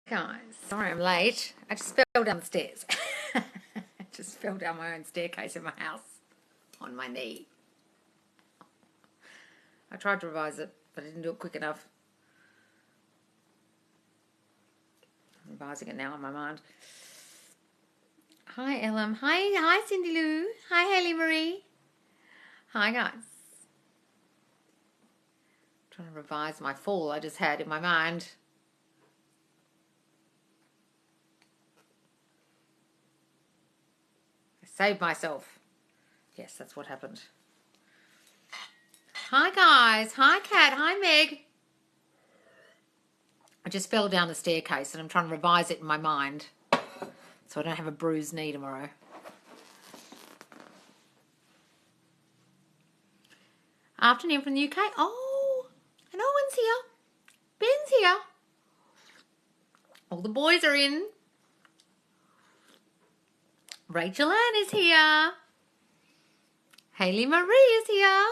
Guys, sorry I'm late. I just fell down the stairs. I just fell down my own staircase in my house on my knee. I tried to revise it, but I didn't do it quick enough. I'm revising it now in my mind. Hi, Ellen. Hi, Cindy Lou. Hi, Haley Marie. Hi, guys. I'm trying to revise my fall I just had in my mind. Saved myself. Yes, that's what happened. Hi, guys. Hi, Kat. Hi, Meg. I just fell down the staircase and I'm trying to revise it in my mind so I don't have a bruised knee tomorrow. Afternoon from the UK. Oh, and Owen's here. Ben's here. All the boys are in. Rachel Ann is here. Haley Marie is here.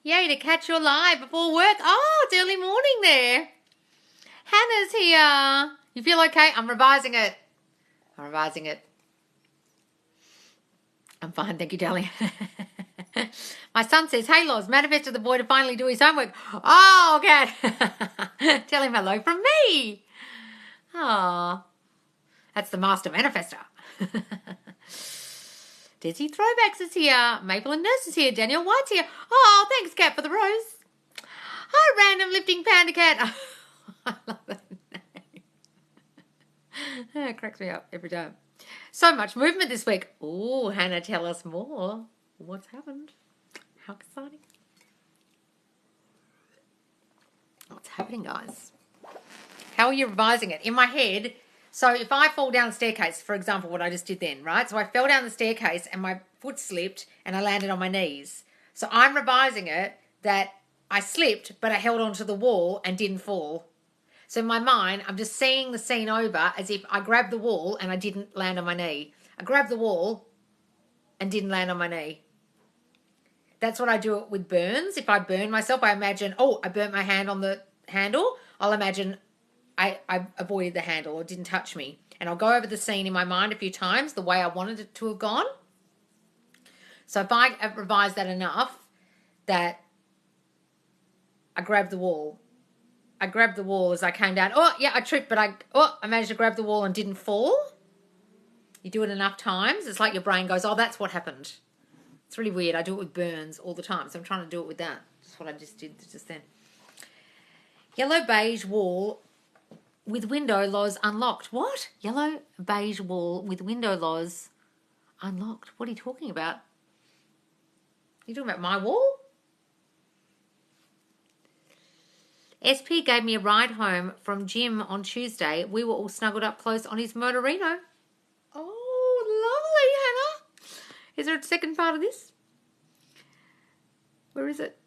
Yay, to catch your live before work. Oh, it's early morning there. Hannah's here. You feel okay? I'm revising it. I'm fine, thank you, darling. My son says, hey, Loz, manifested the boy to finally do his homework. Oh, okay. Tell him hello from me. Oh, that's the master manifester. Desi Throwbacks is here. Maple and Nurse is here. Daniel White's here. Oh, thanks, Cat, for the rose. Hi, Random Lifting Panda Cat. I love that name. It cracks me up every time. So much movement this week. Oh, Hannah, tell us more. What's happened? How exciting. What's happening, guys? How are you revising it? In my head, so if I fall down the staircase, for example, what I just did then, right? So I fell down the staircase and my foot slipped and I landed on my knees. So I'm revising it that I slipped, but I held onto the wall and didn't fall. So in my mind, I'm just seeing the scene over as if I grabbed the wall and I didn't land on my knee. I grabbed the wall and didn't land on my knee. That's what I do with burns. If I burn myself, I imagine, oh, I burnt my hand on the handle. I'll imagine I avoided the handle or didn't touch me. And I'll go over the scene in my mind a few times the way I wanted it to have gone. So if I revise that enough that I grabbed the wall. I grabbed the wall as I came down. Oh, yeah, I tripped, but I managed to grab the wall and didn't fall. You do it enough times, it's like your brain goes, oh, that's what happened. It's really weird. I do it with burns all the time, so I'm trying to do it with that. That's what I just did just then. Yellow beige wall with window laws unlocked. What? Yellow beige wall with window laws unlocked. What are you talking about? You talking about my wall? SP gave me a ride home from gym on Tuesday. We were all snuggled up close on his motorino. Oh, lovely, Hannah. Is there a second part of this? Where is it?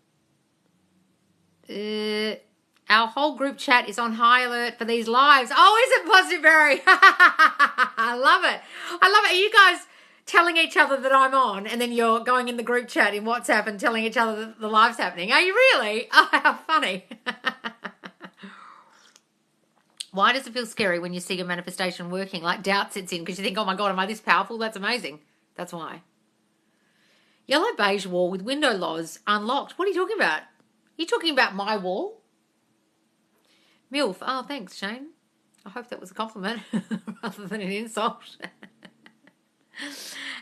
Our whole group chat is on high alert for these lives. Oh, is it Positive Berry? I love it. Are you guys telling each other that I'm on and then you're going in the group chat in WhatsApp and telling each other that the live's happening? Are you really? Oh, how funny. Why does it feel scary when you see your manifestation working? Like doubt sits in because you think, oh my God, am I this powerful? That's amazing. That's why. Yellow beige wall with window laws unlocked. What are you talking about? Are you talking about my wall? MILF. Oh, thanks, Shane. I hope that was a compliment rather than an insult.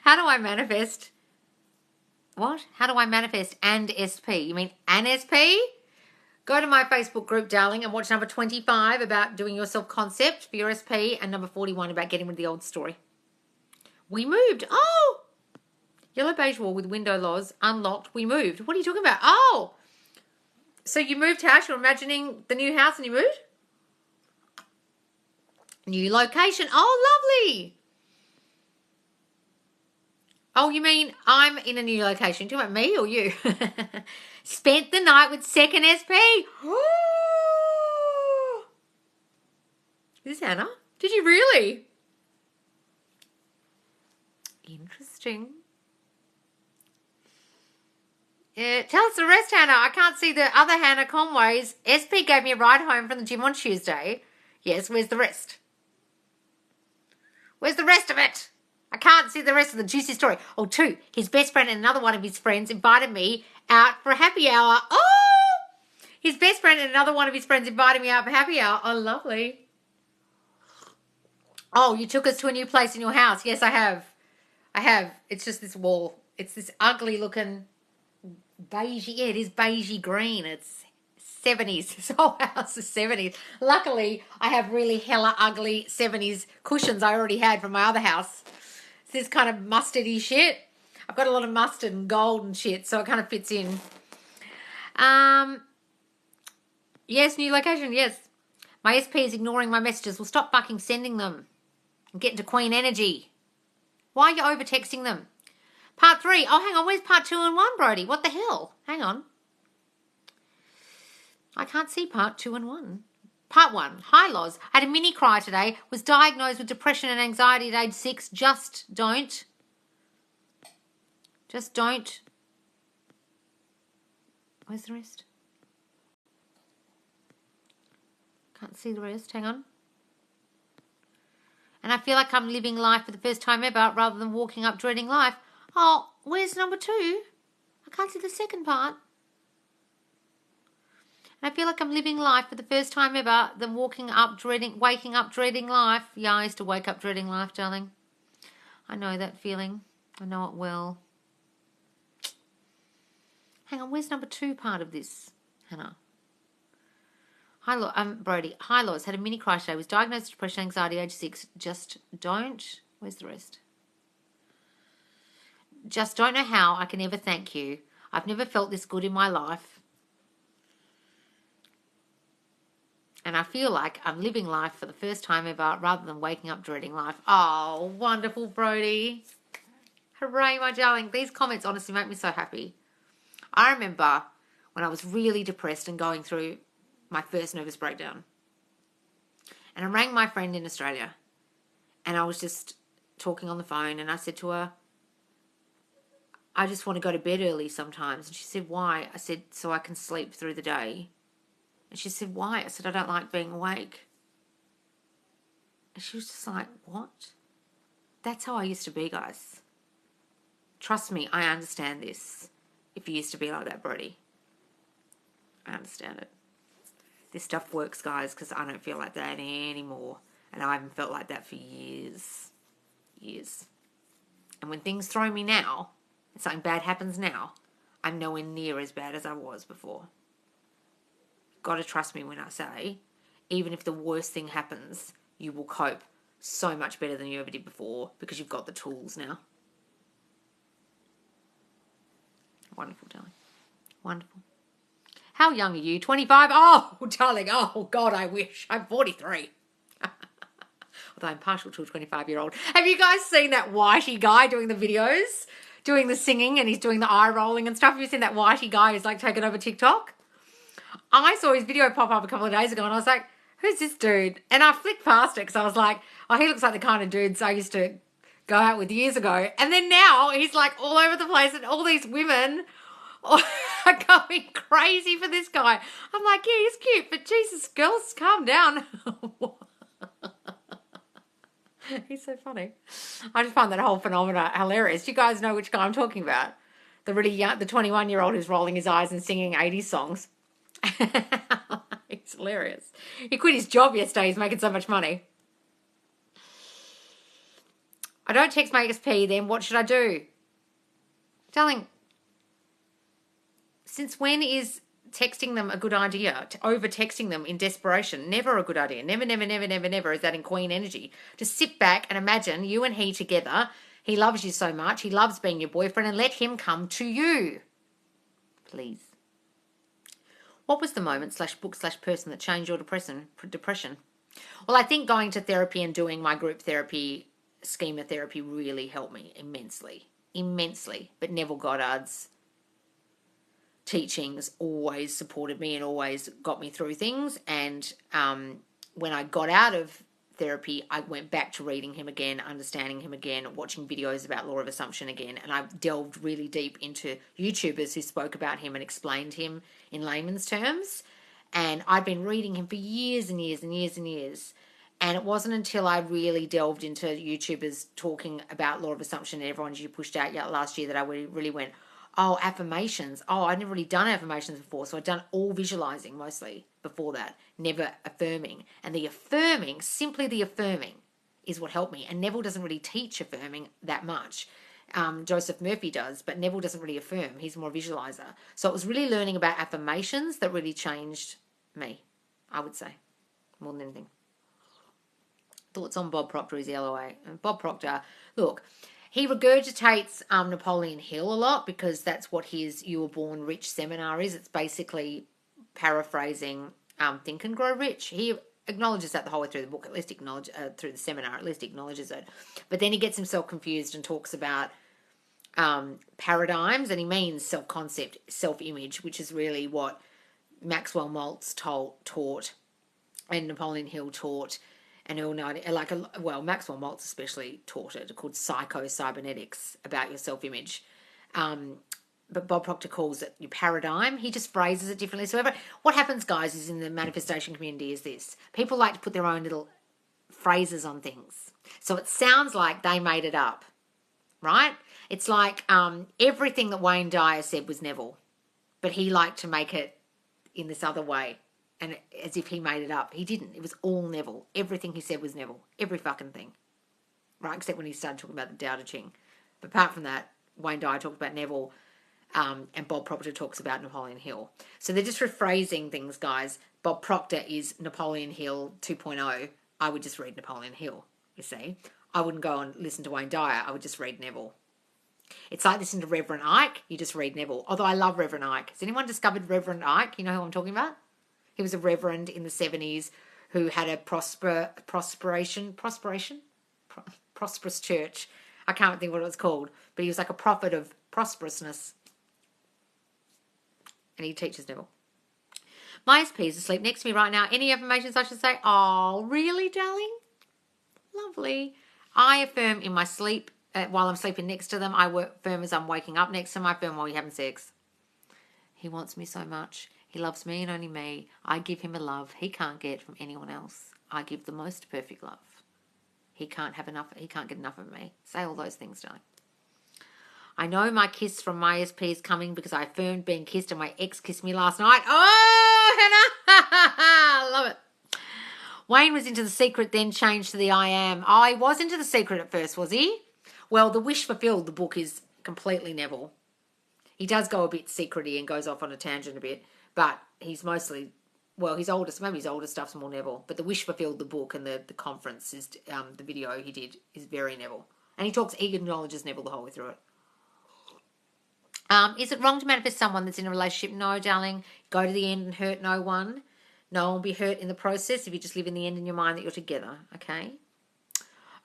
How do I manifest? What? How do I manifest and SP? You mean an SP? Go to my Facebook group, darling, and watch number 25 about doing your self-concept for your SP and number 41 about getting rid of the old story. We moved. Oh! Yellow beige wall with window laws unlocked. We moved. What are you talking about? Oh! So you moved house. You're imagining the new house and you moved? New location. Oh, lovely. Oh, you mean I'm in a new location. Do you want me or you? Spent the night with second SP. Oh! Is this Hannah? Did you really? Interesting. Tell us the rest, Hannah. I can't see the other Hannah Conway's. SP gave me a ride home from the gym on Tuesday. Yes, where's the rest? Where's the rest of it? I can't see the rest of the juicy story. Oh, 2, his best friend and another one of his friends invited me out for a happy hour. Oh! His best friend and another one of his friends invited me out for happy hour. Oh, lovely. Oh, you took us to a new place in your house. Yes, I have. I have. It's just this wall. It's this ugly looking beige. Yeah, it is beigey green. It's 70s. This whole house is 70s. Luckily, I have really hella ugly 70s cushions I already had from my other house. It's this kind of mustardy shit. I've got a lot of mustard and gold and shit, so it kind of fits in. Yes, new location, yes. My SP is ignoring my messages. Well, stop fucking sending them. And get into Queen energy. Why are you over texting them? Part 3. Oh, hang on. Where's part 2 and 1, Brody? What the hell? Hang on. I can't see part 2 and 1. Part 1. Hi, Loz. I had a mini cry today. Was diagnosed with depression and anxiety at age 6. Just don't. Just don't. Where's the rest? Can't see the rest. Hang on. And I feel like I'm living life for the first time ever rather than walking up dreading life. Oh, where's number 2? I can't see the second part. And I feel like I'm living life for the first time ever than waking up dreading life. Yeah, I used to wake up dreading life, darling. I know that feeling. I know it well. Hang on, where's number 2 part of this, Hannah? Hi, Brody. Hi, Lois. Had a mini cry today. Was diagnosed with depression, anxiety, age 6. Just don't. Where's the rest? Just don't know how I can ever thank you. I've never felt this good in my life. And I feel like I'm living life for the first time ever rather than waking up dreading life. Oh, wonderful, Brody. Hooray, my darling. These comments honestly make me so happy. I remember when I was really depressed and going through my first nervous breakdown. And I rang my friend in Australia. And I was just talking on the phone. And I said to her, I just want to go to bed early sometimes. And she said, why? I said, so I can sleep through the day. And she said, why? I said, I don't like being awake. And she was just like, what? That's how I used to be, guys. Trust me, I understand this. If you used to be like that, Brody. I understand it. This stuff works, guys, because I don't feel like that anymore. And I haven't felt like that for years. Years. And when things throw me now, and something bad happens now, I'm nowhere near as bad as I was before. Got to trust me when I say, even if the worst thing happens, you will cope so much better than you ever did before because you've got the tools now. Wonderful, darling. Wonderful. How young are you? 25? Oh, darling. Oh, God, I wish. I'm 43. Although I'm partial to a 25-year-old. Have you guys seen that whitey guy doing the videos? Doing the singing and he's doing the eye rolling and stuff? Have you seen that whitey guy who's like taken over TikTok? I saw his video pop up a couple of days ago and I was like, who's this dude? And I flicked past it because I was like, oh, he looks like the kind of dudes I used to go out with years ago. And then now he's like all over the place and all these women are going crazy for this guy. I'm like, yeah, he's cute, but Jesus, girls, calm down. He's so funny. I just find that whole phenomena hilarious. You guys know which guy I'm talking about. The really young, the 21-year-old who's rolling his eyes and singing 80s songs. It's hilarious. He quit his job yesterday. He's making so much money. I don't text my XP, then what should I do? Darling, since when is texting them a good idea? Over texting them in desperation, never a good idea. Never, never, never, never, never is that in Queen energy. Just sit back and imagine you and he together. He loves you so much. He loves being your boyfriend, and let him come to you. Please. What was the moment /book/person that changed your depression? Well, I think going to therapy and doing my group therapy, schema therapy, really helped me immensely. Immensely. But Neville Goddard's teachings always supported me and always got me through things. And when I got out of therapy, I went back to reading him again, understanding him again, watching videos about law of assumption again, and I delved really deep into YouTubers who spoke about him and explained him in layman's terms. And I'd been reading him for years and years and years and years. And it wasn't until I really delved into YouTubers talking about law of assumption and everyone you pushed out last year that I really went, oh, affirmations. Oh, I'd never really done affirmations before. So I'd done all visualizing mostly before that, never affirming. And the affirming, simply the affirming, is what helped me. And Neville doesn't really teach affirming that much. Joseph Murphy does, but Neville doesn't really affirm. He's more a visualizer. So it was really learning about affirmations that really changed me, I would say, more than anything. Thoughts on Bob Proctor is LOA. Bob Proctor, look, he regurgitates Napoleon Hill a lot because that's what his You Were Born Rich seminar is. It's basically paraphrasing Think and Grow Rich. He acknowledges that the whole way through the book, at least through the seminar, at least acknowledges it. But then he gets himself confused and talks about paradigms, and he means self-concept, self-image, which is really what Maxwell Maltz taught and Napoleon Hill taught. And Maxwell Maltz especially taught it, called psycho-cybernetics, about your self-image. But Bob Proctor calls it your paradigm. He just phrases it differently. So what happens, guys, is in the manifestation community is this. People like to put their own little phrases on things. So it sounds like they made it up, right? It's like everything that Wayne Dyer said was Neville, but he liked to make it in this other way. And as if he made it up. He didn't. It was all Neville. Everything he said was Neville. Every fucking thing. Right? Except when he started talking about the Tao Te Ching. But apart from that, Wayne Dyer talked about Neville and Bob Proctor talks about Napoleon Hill. So they're just rephrasing things, guys. Bob Proctor is Napoleon Hill 2.0. I would just read Napoleon Hill, you see. I wouldn't go and listen to Wayne Dyer. I would just read Neville. It's like listening to Reverend Ike. You just read Neville. Although I love Reverend Ike. Has anyone discovered Reverend Ike? You know who I'm talking about? He was a reverend in the 70s who had a prosperous church. I can't think what it was called, but he was like a prophet of prosperousness. And he teaches Neville. My SP is asleep next to me right now. Any affirmations I should say? Oh, really, darling? Lovely. I affirm in my sleep while I'm sleeping next to them. I affirm as I'm waking up next to them. I affirm while we're having sex. He wants me so much. He loves me and only me. I give him a love he can't get from anyone else. I give the most perfect love. He can't have enough. He can't get enough of me. Say all those things, darling. I know my kiss from my SP is coming because I affirmed being kissed and my ex kissed me last night. Oh, Hannah! Love it. Wayne was into The Secret, then changed to the I Am. Oh, he was into The Secret at first, was he? Well, The Wish Fulfilled, the book, is completely Neville. He does go a bit secrety and goes off on a tangent a bit, but he's mostly, well, his older stuff's more Neville. But The Wish Fulfilled, the book, and the conference, is the video he did, is very Neville. And he acknowledges Neville the whole way through it. Is it wrong to manifest someone that's in a relationship? No, darling. Go to the end and hurt no one. No one will be hurt in the process if you just live in the end in your mind that you're together, okay?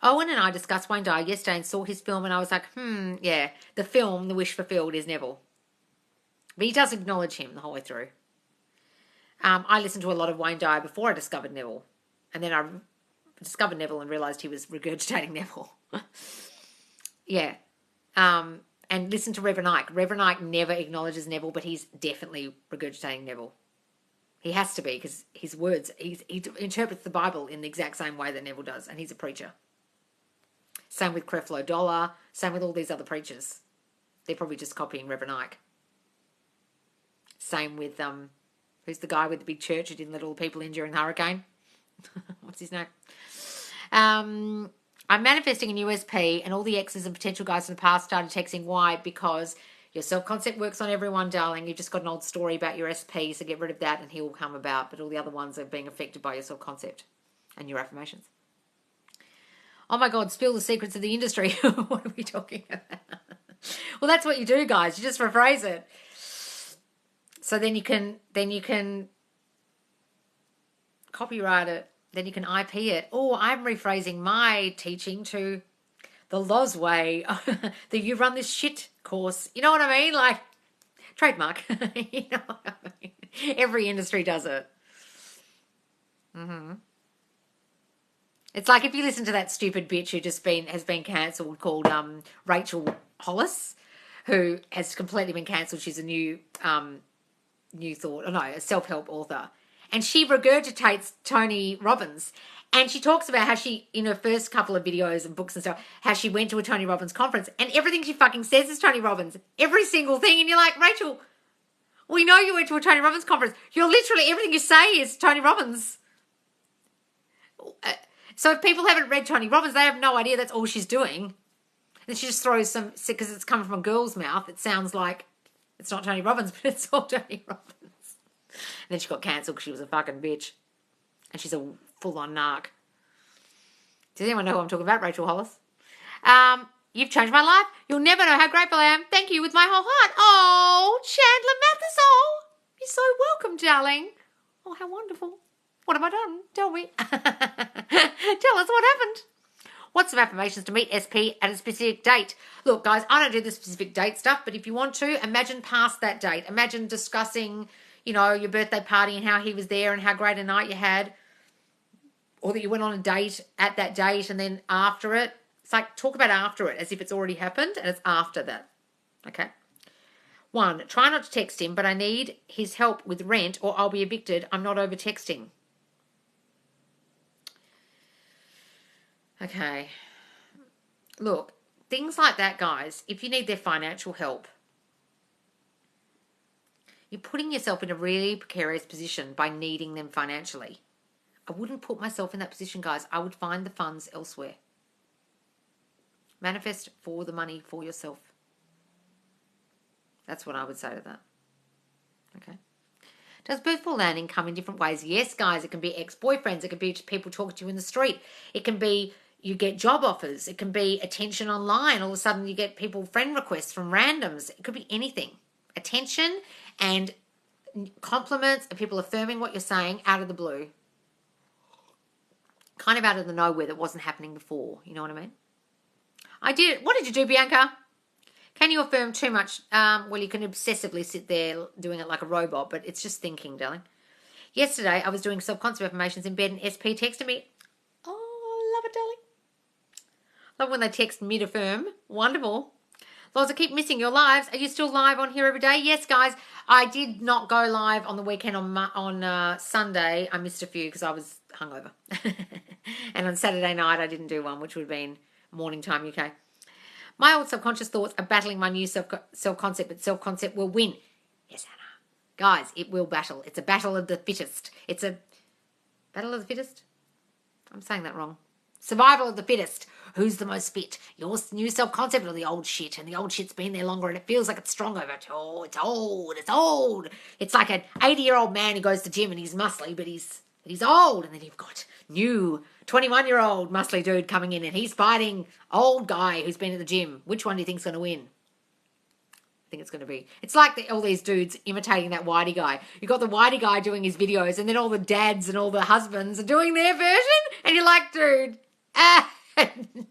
Owen and I discussed Wayne Dyer yesterday and saw his film, and I was like, yeah, the film, The Wish Fulfilled, is Neville. But he does acknowledge him the whole way through. I listened to a lot of Wayne Dyer before I discovered Neville. And then I discovered Neville and realised he was regurgitating Neville. Yeah. And listen to Reverend Ike. Reverend Ike never acknowledges Neville, but he's definitely regurgitating Neville. He has to be, because his words, he interprets the Bible in the exact same way that Neville does, and he's a preacher. Same with Creflo Dollar, same with all these other preachers. They're probably just copying Reverend Ike. Same with, who's the guy with the big church who didn't let all the people in during the hurricane? What's his name? I'm manifesting a new SP, and all the exes and potential guys in the past started texting. Why? Because your self-concept works on everyone, darling. You've just got an old story about your SP, so get rid of that and he will come about. But all the other ones are being affected by your self-concept and your affirmations. Oh my God, spill the secrets of the industry. What are we talking about? Well, that's what you do, guys. You just rephrase it. So then you can copyright it. Then you can IP it. Oh, I'm rephrasing my teaching to the Loz way, that you run this shit course. You know what I mean? Like, trademark. You know what I mean? Every industry does it. It's like if you listen to that stupid bitch who has been cancelled called Rachel Hollis, who has completely been cancelled. She's a a self-help author. and she regurgitates Tony Robbins. And she talks about how she, in her first couple of videos and books and stuff, how she went to a Tony Robbins conference and everything she fucking says is Tony Robbins. Every single thing. And you're like, Rachel, we know you went to a Tony Robbins conference. You're literally, everything you say is Tony Robbins. So if people haven't read Tony Robbins, they have no idea that's all she's doing. And she just throws some, because it's coming from a girl's mouth, it sounds like it's not Tony Robbins, but it's all Tony Robbins. And then she got cancelled because she was a fucking bitch. And she's a full-on narc. Does anyone know who I'm talking about? Rachel Hollis. You've changed my life. You'll never know how grateful I am. Thank you with my whole heart. Oh, Chandler Matheson. You're so welcome, darling. Oh, how wonderful. What have I done? Tell me. Tell us what happened. What's some affirmations to meet SP at a specific date? Look, guys, I don't do the specific date stuff, but if you want to, imagine past that date. Imagine discussing, your birthday party and how he was there and how great a night you had. Or that you went on a date at that date and then after it. It's like talk about after it as if it's already happened and it's after that. Okay. 1, try not to text him, but I need his help with rent or I'll be evicted. I'm not over texting. Okay. Look, things like that, guys, if you need their financial help, you're putting yourself in a really precarious position by needing them financially. I wouldn't put myself in that position, guys. I would find the funds elsewhere. Manifest for the money for yourself. That's what I would say to that. Okay. Does birthful landing come in different ways? Yes, guys. It can be ex-boyfriends. It can be people talking to you in the street. It can be you get job offers. It can be attention online. All of a sudden you get friend requests from randoms. It could be anything. Attention and compliments and people affirming what you're saying out of the blue. Kind of out of the nowhere that wasn't happening before. You know what I mean? I did. What did you do, Bianca? Can you affirm too much? Well, you can obsessively sit there doing it like a robot, but it's just thinking, darling. Yesterday, I was doing self-concept affirmations in bed and SP texted me. Oh, love it, darling. Love when they text mid-affirm. Wonderful. Loz, I keep missing your lives. Are you still live on here every day? Yes, guys. I did not go live on the weekend on Sunday. I missed a few because I was hungover. And on Saturday night, I didn't do one, which would have been morning time UK. My old subconscious thoughts are battling my new self-concept, but self-concept will win. Yes, Hannah. Guys, it will battle. It's a battle of the fittest. It's a battle of the fittest? I'm saying that wrong. Survival of the fittest. Who's the most fit? Your new self-concept or the old shit? And the old shit's been there longer and it feels like it's stronger. But oh, it's old. It's old. It's like an 80-year-old man who goes to the gym and he's muscly, but he's old. And then you've got new 21-year-old muscly dude coming in and he's fighting old guy who's been at the gym. Which one do you think's going to win? I think it's going to be. It's like all these dudes imitating that whitey guy. You've got the whitey guy doing his videos and then all the dads and all the husbands are doing their version. And you're like, dude,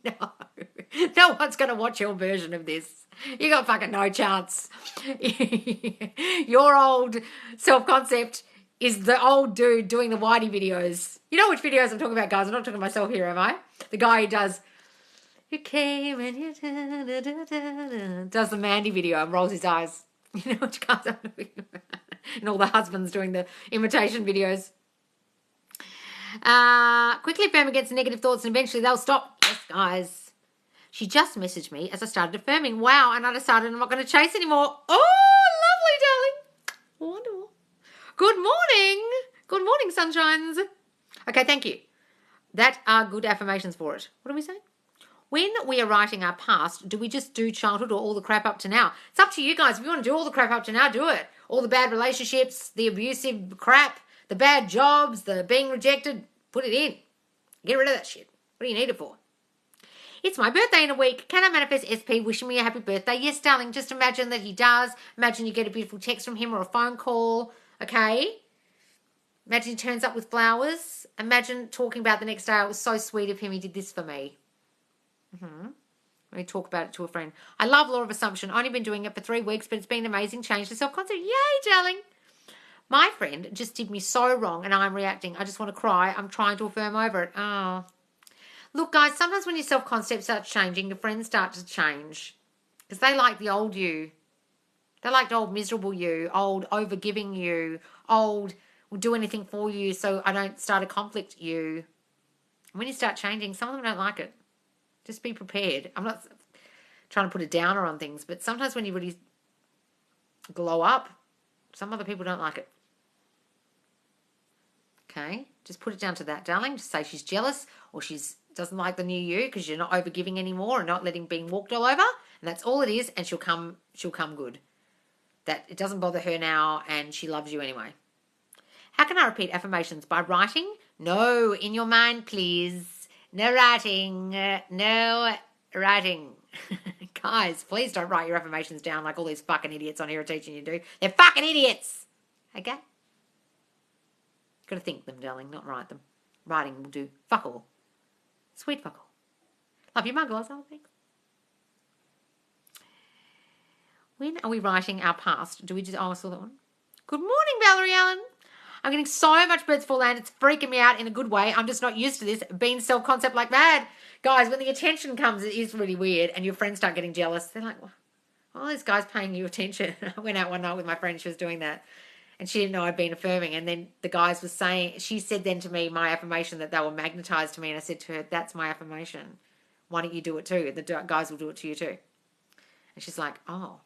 no. No one's going to watch your version of this. You got fucking no chance. Your old self-concept is the old dude doing the whitey videos. You know which videos I'm talking about, guys. I'm not talking to myself here, am I? The guy who does, you came and you does the Mandy video and rolls his eyes. You know which guys I'm talking about. And all the husbands doing the imitation videos. Quickly affirm against negative thoughts and eventually they'll stop. Yes, guys. She just messaged me as I started affirming. Wow, and I decided I'm not going to chase anymore. Oh, lovely, darling. Wonderful. Good morning. Good morning, sunshines. Okay, thank you. That are good affirmations for it. What are we saying? When we are writing our past, do we just do childhood or all the crap up to now? It's up to you guys. If you want to do all the crap up to now, do it. All the bad relationships, the abusive crap, the bad jobs, the being rejected, put it in. Get rid of that shit. What do you need it for? It's my birthday in a week. Can I manifest SP wishing me a happy birthday? Yes, darling. Just imagine that he does. Imagine you get a beautiful text from him or a phone call. Okay? Imagine he turns up with flowers. Imagine talking about the next day. It was so sweet of him. He did this for me. Let me talk about it to a friend. I love Law of Assumption. Only been doing it for 3 weeks, but it's been an amazing change to self-concept. Yay, darling. My friend just did me so wrong and I'm reacting. I just want to cry. I'm trying to affirm over it. Oh. Look, guys, sometimes when your self-concept starts changing, your friends start to change because they like the old you. They like the old miserable you, old overgiving you, old will do anything for you so I don't start a conflict with you. When you start changing, some of them don't like it. Just be prepared. I'm not trying to put a downer on things, but sometimes when you really glow up, some other people don't like it. Okay? Just put it down to that, darling. Just say she's jealous or she's doesn't like the new you because you're not overgiving anymore and not letting being walked all over. And that's all it is, and she'll come good. That it doesn't bother her now and she loves you anyway. How can I repeat affirmations? By writing? No, in your mind, please. No writing. No writing. Guys, please don't write your affirmations down like all these fucking idiots on here are teaching you to do. They're fucking idiots. Okay? Got to think them, darling, not write them. Writing will do fuck all. Sweet fuck all. Love you, my girls. Oh, thanks. When are we writing our past? Do we just... Oh, I saw that one. Good morning, Valerie Allen. I'm getting so much birds for land. It's freaking me out in a good way. I'm just not used to this. Being self-concept like mad. Guys, when the attention comes, it is really weird. And your friends start getting jealous. They're like, well, this guy's paying you attention. I went out one night with my friend. She was doing that. And she didn't know I'd been affirming. And then the guys were saying... She said then to me, my affirmation, that they were magnetized to me. And I said to her, that's my affirmation. Why don't you do it too? The guys will do it to you too. And she's like, oh.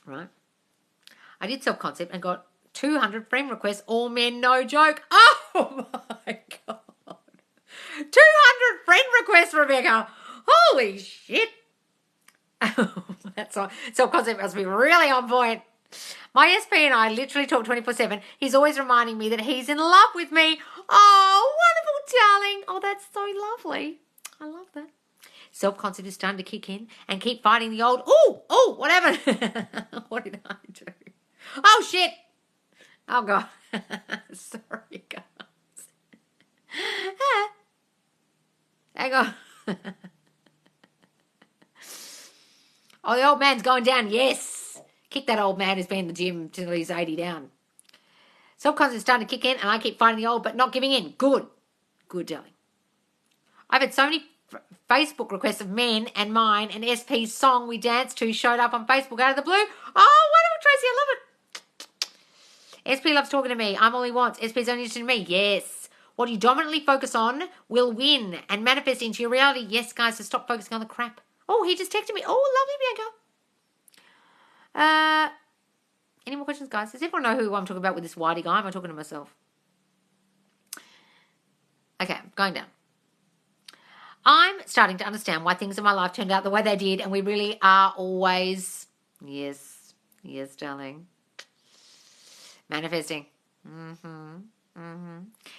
Right. I did self-concept and got 200 friend requests, all men, no joke. Oh, my God. 200 friend requests, Rebecca. Holy shit. That's all. Self-concept must be really on point. My SP and I literally talk 24/7. He's always reminding me that he's in love with me. Oh, wonderful, darling. Oh, that's so lovely. I love that. Self-concept is starting to kick in and keep fighting the old, oh, what happened? What did I do? Oh, shit. Oh, God. Sorry, guys. Hang on. Oh, the old man's going down. Yes. Kick that old man who's been in the gym till he's 80 down. Self-concept is starting to kick in and I keep fighting the old but not giving in. Good. Good, darling. I've had so many Facebook requests of men and mine and SP's song we danced to showed up on Facebook out of the blue. Oh, wonderful, Tracy. I love it. SP loves talking to me. I'm all he wants. SP's only interested in me. Yes. What you dominantly focus on will win and manifest into your reality. Yes, guys, so stop focusing on the crap. Oh, he just texted me. Oh, lovely, Bianca. Any more questions, guys? Does everyone know who I'm talking about with this whitey guy? Am I talking to myself? Okay, going down. I'm starting to understand why things in my life turned out the way they did, and we really are always, yes, darling, manifesting.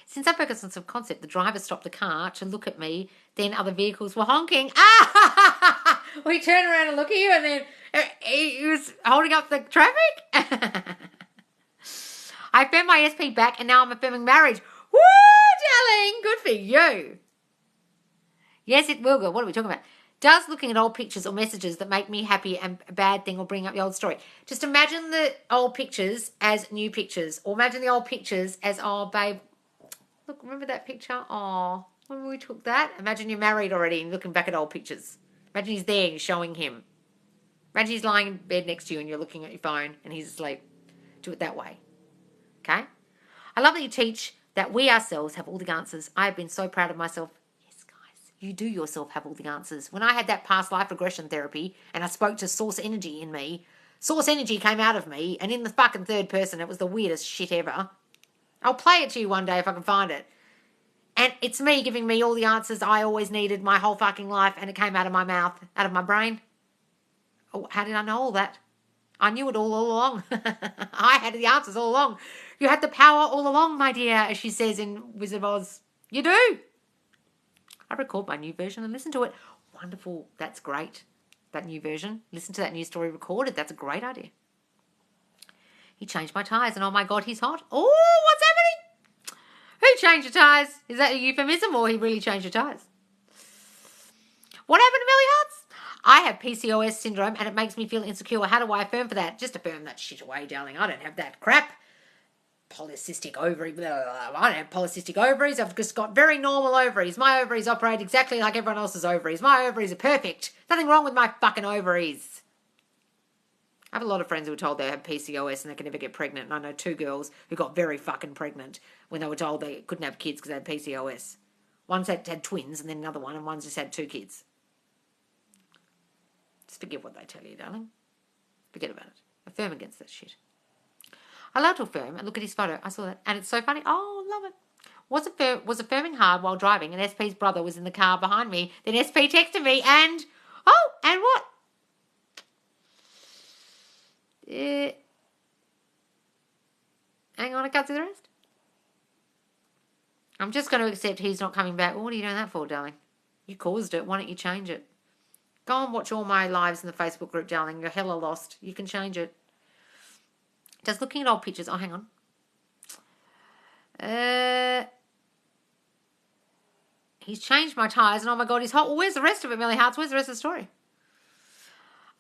Since I focused on self-concept, the driver stopped the car to look at me, then other vehicles were honking. We turned around and look at you, and then he was holding up the traffic. I affirmed my SP back, and now I'm affirming marriage. Woo, darling, good for you. Yes, it will go. What are we talking about? Does looking at old pictures or messages that make me happy and a bad thing or bring up the old story? Just imagine the old pictures as new pictures. Or imagine the old pictures as, oh, babe, look, remember that picture? Oh, when we took that? Imagine you're married already and looking back at old pictures. Imagine he's there and you're showing him. Imagine he's lying in bed next to you and you're looking at your phone and he's asleep. Do it that way. Okay? I love that you teach that we ourselves have all the answers. I have been so proud of myself. You do yourself have all the answers. When I had that past life regression therapy and I spoke to source energy in me, source energy came out of me, and in the fucking third person, it was the weirdest shit ever. I'll play it to you one day if I can find it. And it's me giving me all the answers I always needed my whole fucking life, and it came out of my mouth, out of my brain. Oh, how did I know all that? I knew it all along. I had the answers all along. You had the power all along, my dear, as she says in Wizard of Oz. You do. I record my new version and listen to it. Wonderful. That's great. That new version. Listen to that new story recorded. That's a great idea. He changed my tyres and oh my God, he's hot. Oh, what's happening? Who changed your tyres? Is that a euphemism or he really changed your tyres? What happened to belly hearts? I have PCOS syndrome and it makes me feel insecure. How do I affirm for that? Just affirm that shit away, darling. I don't have that crap. Polycystic ovary, blah, blah, blah. I don't have polycystic ovaries. I've just got very normal ovaries. My ovaries operate exactly like everyone else's ovaries. My ovaries are perfect. Nothing wrong with my fucking ovaries. I have a lot of friends who were told they had PCOS and they could never get pregnant. And I know 2 girls who got very fucking pregnant when they were told they couldn't have kids because they had PCOS. One's had twins and then another one, and one's just had 2 kids. Just forget what they tell you, darling. Forget about it. Affirm against that shit. I love to affirm and look at his photo. I saw that. And it's so funny. Oh, love it. Was affirming hard while driving, and SP's brother was in the car behind me. Then SP texted me and... Oh, and what? Hang on, I can't see the rest. I'm just going to accept he's not coming back. Well, what are you doing that for, darling? You caused it. Why don't you change it? Go and watch all my lives in the Facebook group, darling. You're hella lost. You can change it. Just looking at old pictures. Oh, hang on. He's changed my tyres, and oh my God, he's hot. Well, where's the rest of it, Millie Hearts? Where's the rest of the story?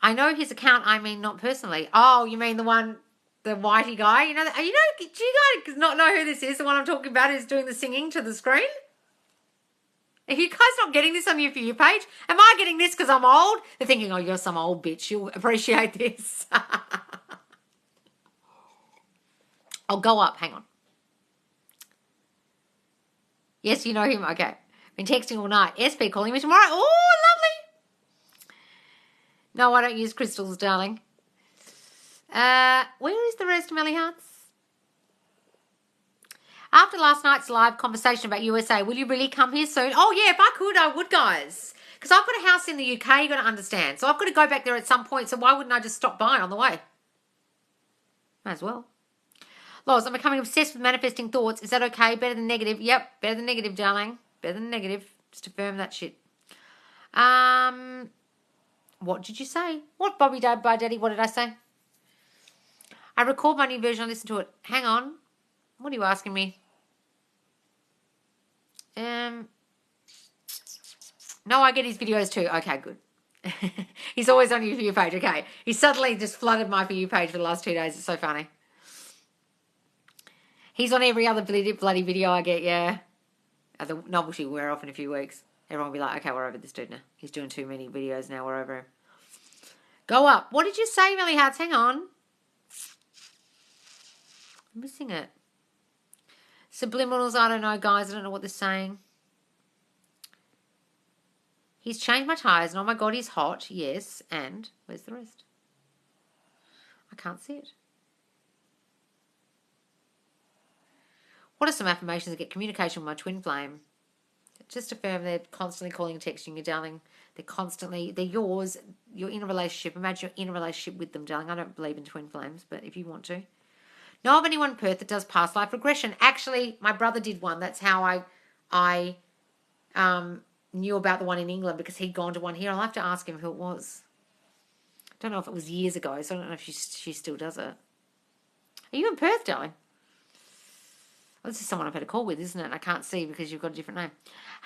I know his account. I mean, not personally. Oh, you mean the one, the whitey guy? Do you guys not know who this is? The one I'm talking about is doing the singing to the screen. Are you guys not getting this on your For You page? Am I getting this because I'm old? They're thinking, oh, you're some old bitch. You'll appreciate this. I'll go up. Hang on. Yes, you know him. Okay. Been texting all night. SP calling me tomorrow. Oh, lovely. No, I don't use crystals, darling. Where is the rest, Melly Hearts? After last night's live conversation about USA, will you really come here soon? Oh, yeah, if I could, I would, guys. Because I've got a house in the UK, you've got to understand. So I've got to go back there at some point, so why wouldn't I just stop by on the way? Might as well. Loz, I'm becoming obsessed with manifesting thoughts. Is that okay? Better than negative? Yep, better than negative, darling. Better than negative. Just affirm that shit. What did you say? What, Bobby Dad by Daddy? What did I say? I record my new version. I listen to it. Hang on. What are you asking me? No, I get his videos too. Okay, good. He's always on your For You page. Okay. He suddenly just flooded my For You page for the last 2 days. It's so funny. He's on every other bloody video I get, yeah. The novelty will wear off in a few weeks. Everyone will be like, okay, we're over this dude now. He's doing too many videos now. We're over him. Go up. What did you say, Melly Hearts? Hang on. I'm missing it. Subliminals, I don't know, guys. I don't know what they're saying. He's changed my tyres, and oh my God, he's hot. Yes, and where's the rest? I can't see it. What are some affirmations that get communication with my twin flame? Just affirm they're constantly calling and texting you, darling. They're yours. You're in a relationship. Imagine you're in a relationship with them, darling. I don't believe in twin flames, but if you want to. Know of anyone in Perth that does past life regression? Actually, my brother did one. That's how I knew about the one in England, because he'd gone to one here. I'll have to ask him who it was. I don't know if it was years ago, so I don't know if she still does it. Are you in Perth, darling? Well, this is someone I've had a call with, isn't it? I can't see because you've got a different name.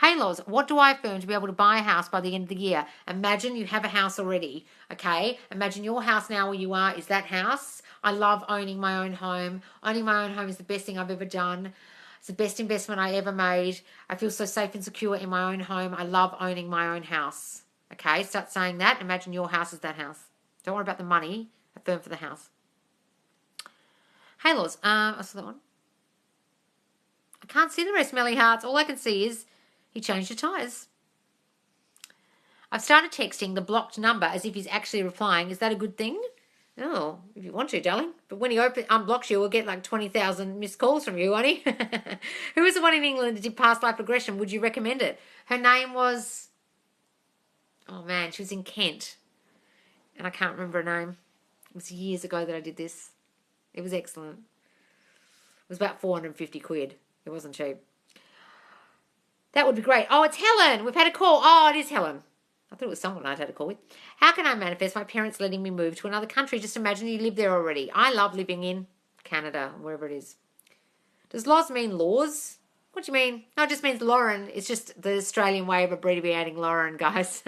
Hey, Loz, what do I affirm to be able to buy a house by the end of the year? Imagine you have a house already, okay? Imagine your house now where you are is that house. I love owning my own home. Owning my own home is the best thing I've ever done. It's the best investment I ever made. I feel so safe and secure in my own home. I love owning my own house. Okay, start saying that. Imagine your house is that house. Don't worry about the money. Affirm for the house. Hey, Loz, I saw that one. I can't see the rest, Melly Hearts. All I can see is he changed the tyres. I've started texting the blocked number as if he's actually replying. Is that a good thing? Oh, if you want to, darling. But when he unblocks you, we'll get like 20,000 missed calls from you, won't he? Who was the one in England that did past life regression? Would you recommend it? Her name was... Oh, man, she was in Kent. And I can't remember her name. It was years ago that I did this. It was excellent. It was about 450 quid. It wasn't cheap. That would be great. Oh, it's Helen. We've had a call. Oh, it is Helen. I thought it was someone I'd had a call with. How can I manifest my parents letting me move to another country? Just imagine you live there already. I love living in Canada, wherever it is. Does Loz mean laws? What do you mean? No, it just means Lauren. It's just the Australian way of abbreviating Lauren, guys.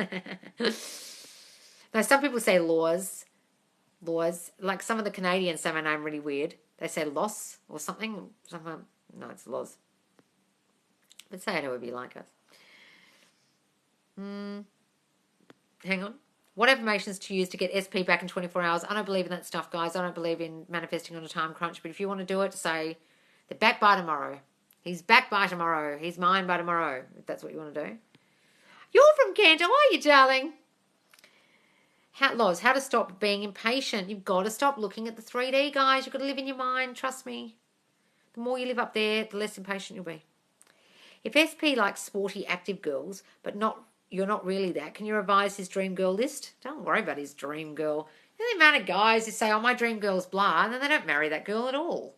No, some people say laws. Laws. Like some of the Canadians say my name really weird. They say loss or something. No, it's Loz. But say it however you like us. Hang on. What affirmations to use to get SP back in 24 hours? I don't believe in that stuff, guys. I don't believe in manifesting on a time crunch. But if you want to do it, say, they're back by tomorrow. He's back by tomorrow. He's mine by tomorrow, if that's what you want to do. You're from Kent. How are you, darling? How to stop being impatient. You've got to stop looking at the 3D, guys. You've got to live in your mind. Trust me. The more you live up there, the less impatient you'll be. If SP likes sporty, active girls, but you're not really that, can you revise his dream girl list? Don't worry about his dream girl. The amount of guys who say, oh, my dream girl's blah, and then they don't marry that girl at all.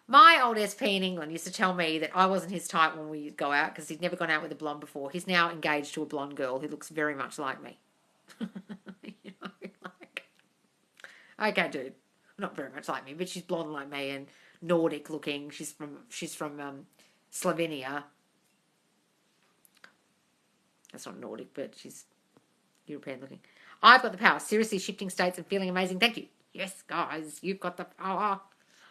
My old SP in England used to tell me that I wasn't his type when we go out because he'd never gone out with a blonde before. He's now engaged to a blonde girl who looks very much like me. Okay, dude. Not very much like me, but she's blonde like me and Nordic looking. She's from Slovenia. That's not Nordic, but she's European looking. I've got the power. Seriously, shifting states and feeling amazing. Thank you. Yes, guys, you've got the power.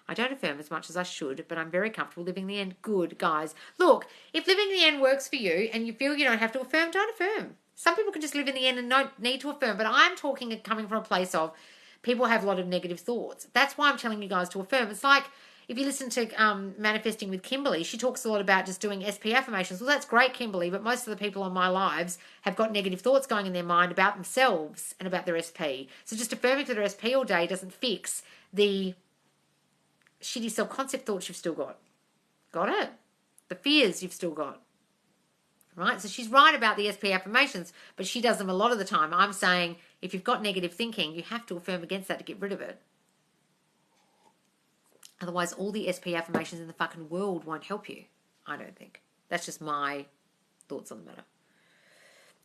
I don't affirm as much as I should, but I'm very comfortable living the end. Good, guys. Look, if living the end works for you and you feel you don't have to affirm, don't affirm. Some people can just live in the end and don't need to affirm, but I'm talking coming from a place of people have a lot of negative thoughts. That's why I'm telling you guys to affirm. It's like if you listen to Manifesting with Kimberly, she talks a lot about just doing SP affirmations. Well, that's great, Kimberly, but most of the people on my lives have got negative thoughts going in their mind about themselves and about their SP. So just affirming to their SP all day doesn't fix the shitty self-concept thoughts you've still got. Got it? The fears you've still got. Right? So she's right about the SP affirmations, but she does them a lot of the time. I'm saying if you've got negative thinking, you have to affirm against that to get rid of it. Otherwise, all the SP affirmations in the fucking world won't help you. I don't think. That's just my thoughts on the matter.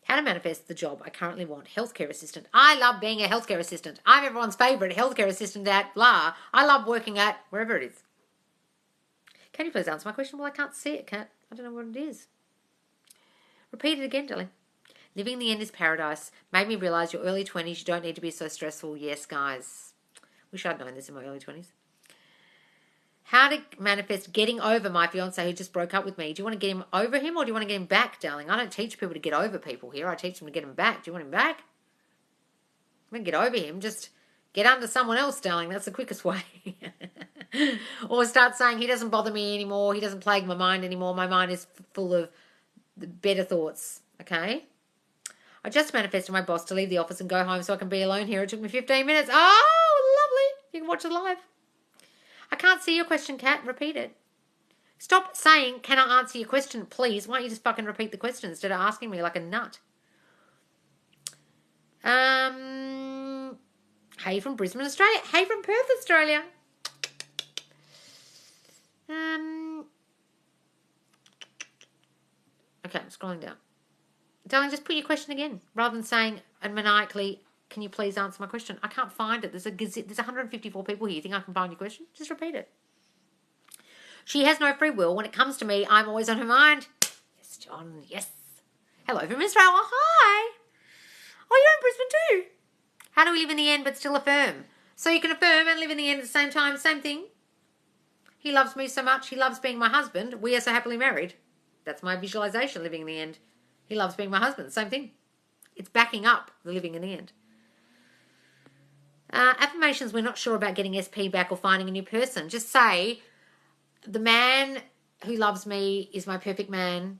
How to manifest the job I currently want. Healthcare assistant. I love being a healthcare assistant. I'm everyone's favourite healthcare assistant at blah. I love working at wherever it is. Can you please answer my question? Well, I can't see it, Kat. I don't know what it is. Repeat it again, darling. Living the end is paradise. Made me realise your early 20s, you don't need to be so stressful. Yes, guys. Wish I'd known this in my early 20s. How to manifest getting over my fiance who just broke up with me. Do you want to get him over him or do you want to get him back, darling? I don't teach people to get over people here. I teach them to get him back. Do you want him back? I don't get over him. Just get under someone else, darling. That's the quickest way. Or start saying he doesn't bother me anymore. He doesn't plague my mind anymore. My mind is full of the better thoughts. Okay? I just manifested my boss to leave the office and go home so I can be alone here. It took me 15 minutes. Oh, lovely. You can watch it live. I can't see your question, Kat. Repeat it. Stop saying, can I answer your question, please? Why don't you just fucking repeat the question instead of asking me like a nut? Hey from Brisbane, Australia. Hey from Perth, Australia. Okay, I'm scrolling down. Darling, just put your question again. Rather than saying maniacally, can you please answer my question? I can't find it. There's 154 people here. You think I can find your question? Just repeat it. She has no free will. When it comes to me, I'm always on her mind. Yes, John. Yes. Hello from Israel. Oh, hi. Oh, you're in Brisbane too. How do we live in the end but still affirm? So you can affirm and live in the end at the same time. Same thing. He loves me so much. He loves being my husband. We are so happily married. That's my visualization, living in the end. He loves being my husband. Same thing. It's backing up the living in the end. Affirmations, we're not sure about getting SP back or finding a new person. Just say, the man who loves me is my perfect man.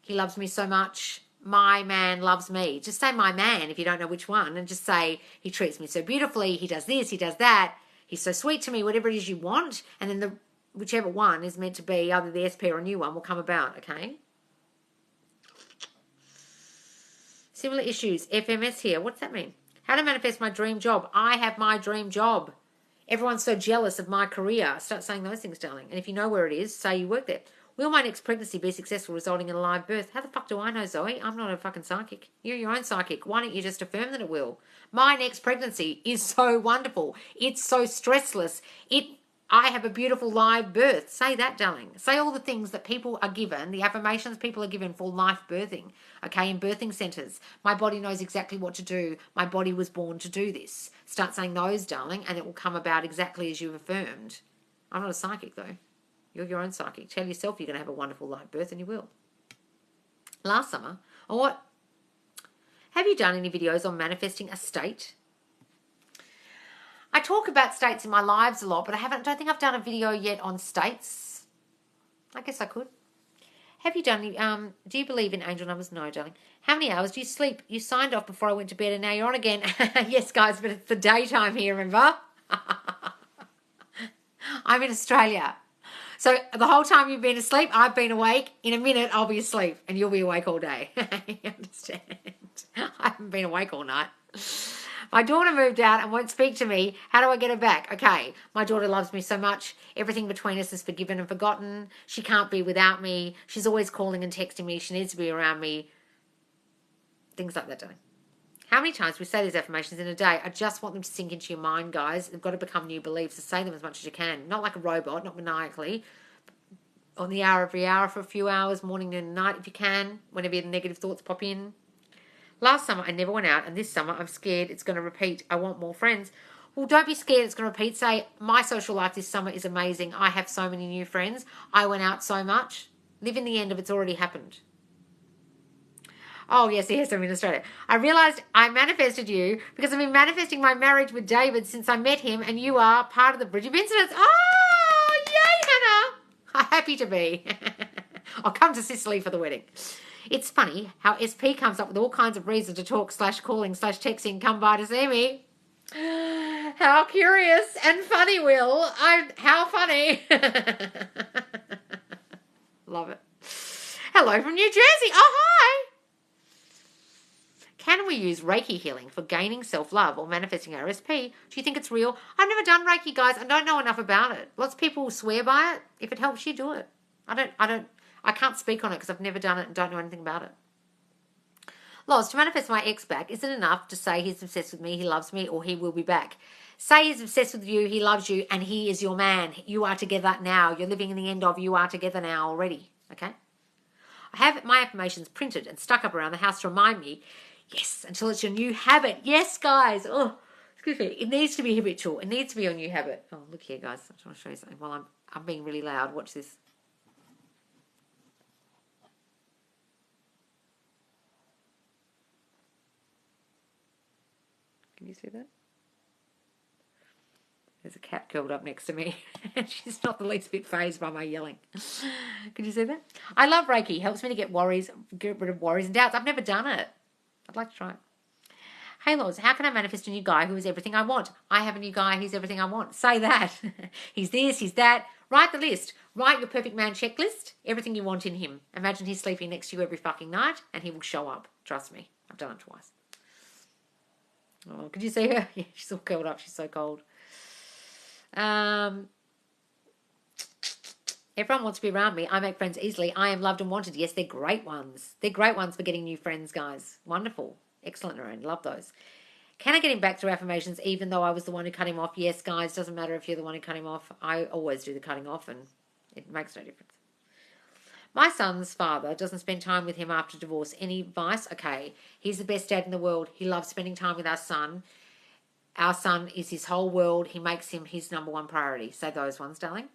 He loves me so much. My man loves me. Just say my man if you don't know which one. And just say, he treats me so beautifully. He does this, he does that. He's so sweet to me, whatever it is you want. And then whichever one is meant to be, either the SP or a new one, will come about, okay? Similar issues. FMS here. What's that mean? How to manifest my dream job. I have my dream job. Everyone's so jealous of my career. Start saying those things, darling. And if you know where it is, say you work there. Will my next pregnancy be successful, resulting in a live birth? How the fuck do I know, Zoe? I'm not a fucking psychic. You're your own psychic. Why don't you just affirm that it will? My next pregnancy is so wonderful. It's so stressless. I have a beautiful live birth. Say that, darling. Say all the things that people are given, the affirmations people are given for life birthing, okay, in birthing centres. My body knows exactly what to do. My body was born to do this. Start saying those, darling, and it will come about exactly as you've affirmed. I'm not a psychic, though. You're your own psychic. Tell yourself you're going to have a wonderful live birth, and you will. Last summer, or what? Have you done any videos on manifesting a state? I talk about states in my lives a lot, but I don't think I've done a video yet on states. I guess I could. Have you done, do you believe in angel numbers? No, darling. How many hours do you sleep? You signed off before I went to bed and now you're on again. Yes, guys, but it's the daytime here, remember? I'm in Australia. So the whole time you've been asleep, I've been awake. In a minute, I'll be asleep and you'll be awake all day. You understand? I haven't been awake all night. My daughter moved out and won't speak to me. How do I get her back? Okay, my daughter loves me so much. Everything between us is forgiven and forgotten. She can't be without me. She's always calling and texting me. She needs to be around me. Things like that, darling. How many times we say these affirmations in a day? I just want them to sink into your mind, guys. They've got to become new beliefs. So say them as much as you can. Not like a robot, not maniacally. On the hour, every hour for a few hours, morning and night if you can, whenever the negative thoughts pop in. Last summer, I never went out, and this summer, I'm scared it's going to repeat. I want more friends. Well, don't be scared it's going to repeat. Say, my social life this summer is amazing. I have so many new friends. I went out so much. Live in the end of it's already happened. Oh, yes, I'm in Australia. I realised I manifested you because I've been manifesting my marriage with David since I met him, and you are part of the bridge of incidents. Oh, yay, Hannah. I'm happy to be. I'll come to Sicily for the wedding. It's funny how SP comes up with all kinds of reasons to talk / calling / texting, come by to see me. How curious and funny, Will. How funny. Love it. Hello from New Jersey. Oh, hi. Can we use Reiki healing for gaining self-love or manifesting our SP? Do you think it's real? I've never done Reiki, guys. I don't know enough about it. Lots of people swear by it. If it helps you, do it. I can't speak on it because I've never done it and don't know anything about it. Loz, to manifest my ex back, is it enough to say he's obsessed with me, he loves me, or he will be back? Say he's obsessed with you, he loves you, and he is your man. You are together now. You're living in the end of you are together now already. Okay? I have my affirmations printed and stuck up around the house to remind me. Yes, until it's your new habit. Yes, guys. Oh, excuse me. It needs to be habitual. It needs to be your new habit. Oh, look here, guys. I just want to show you something while I'm being really loud. Watch this. Can you see that? There's a cat curled up next to me. She's not the least bit fazed by my yelling. Can you see that? I love Reiki. Helps me to get rid of worries and doubts. I've never done it. I'd like to try it. Hey, Loz, how can I manifest a new guy who is everything I want? I have a new guy, he's everything I want. Say that. He's this, he's that. Write the list. Write your perfect man checklist. Everything you want in him. Imagine he's sleeping next to you every fucking night and he will show up. Trust me. I've done it twice. Oh, could you see her? Yeah, she's all curled up. She's so cold. Everyone wants to be around me. I make friends easily. I am loved and wanted. Yes, they're great ones. They're great ones for getting new friends, guys. Wonderful. Excellent, Lorraine. Love those. Can I get him back through affirmations even though I was the one who cut him off? Yes, guys. Doesn't matter if you're the one who cut him off. I always do the cutting off and it makes no difference. My son's father doesn't spend time with him after divorce. Any advice? Okay. He's the best dad in the world. He loves spending time with our son. Our son is his whole world. He makes him his number one priority. Say those ones, darling.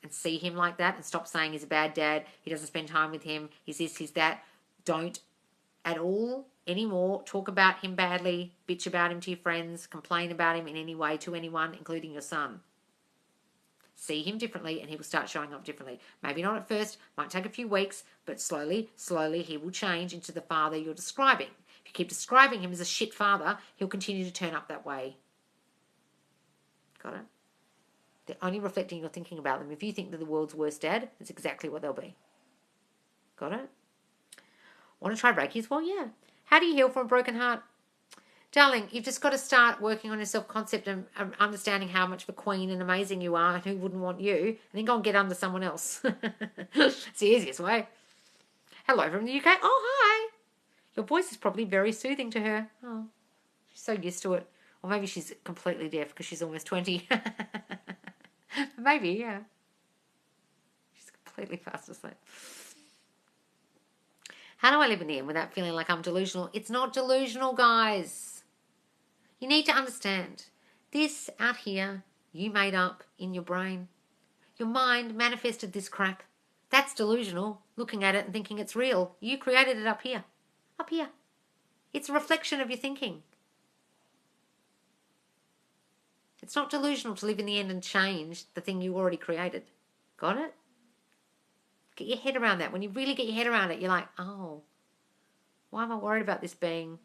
And see him like that and stop saying he's a bad dad. He doesn't spend time with him. He's this, he's that. Don't at all anymore talk about him badly, bitch about him to your friends, complain about him in any way to anyone, including your son. See him differently and he will start showing up differently. Maybe not at first, might take a few weeks, but slowly he will change into the father you're describing. If you keep describing him as a shit father, he'll continue to turn up that way. Got it? They're only reflecting your thinking about them. If you think they're the world's worst dad, that's exactly what they'll be. Got it? Want to try Reiki as well? Yeah. How do you heal from a broken heart? Darling, you've just got to start working on your self-concept and understanding how much of a queen and amazing you are and who wouldn't want you, and then go and get under someone else. It's the easiest way. Hello from the UK. Oh, hi. Your voice is probably very soothing to her. Oh, she's so used to it. Or maybe she's completely deaf because she's almost 20. Maybe, yeah. She's completely fast asleep. How do I live in the end without feeling like I'm delusional? It's not delusional, guys. You need to understand. This out here, you made up in your brain. Your mind manifested this crap. That's delusional, looking at it and thinking it's real. You created it up here. Up here. It's a reflection of your thinking. It's not delusional to live in the end and change the thing you already created. Got it? Get your head around that. When you really get your head around it, you're like, oh, why am I worried about this being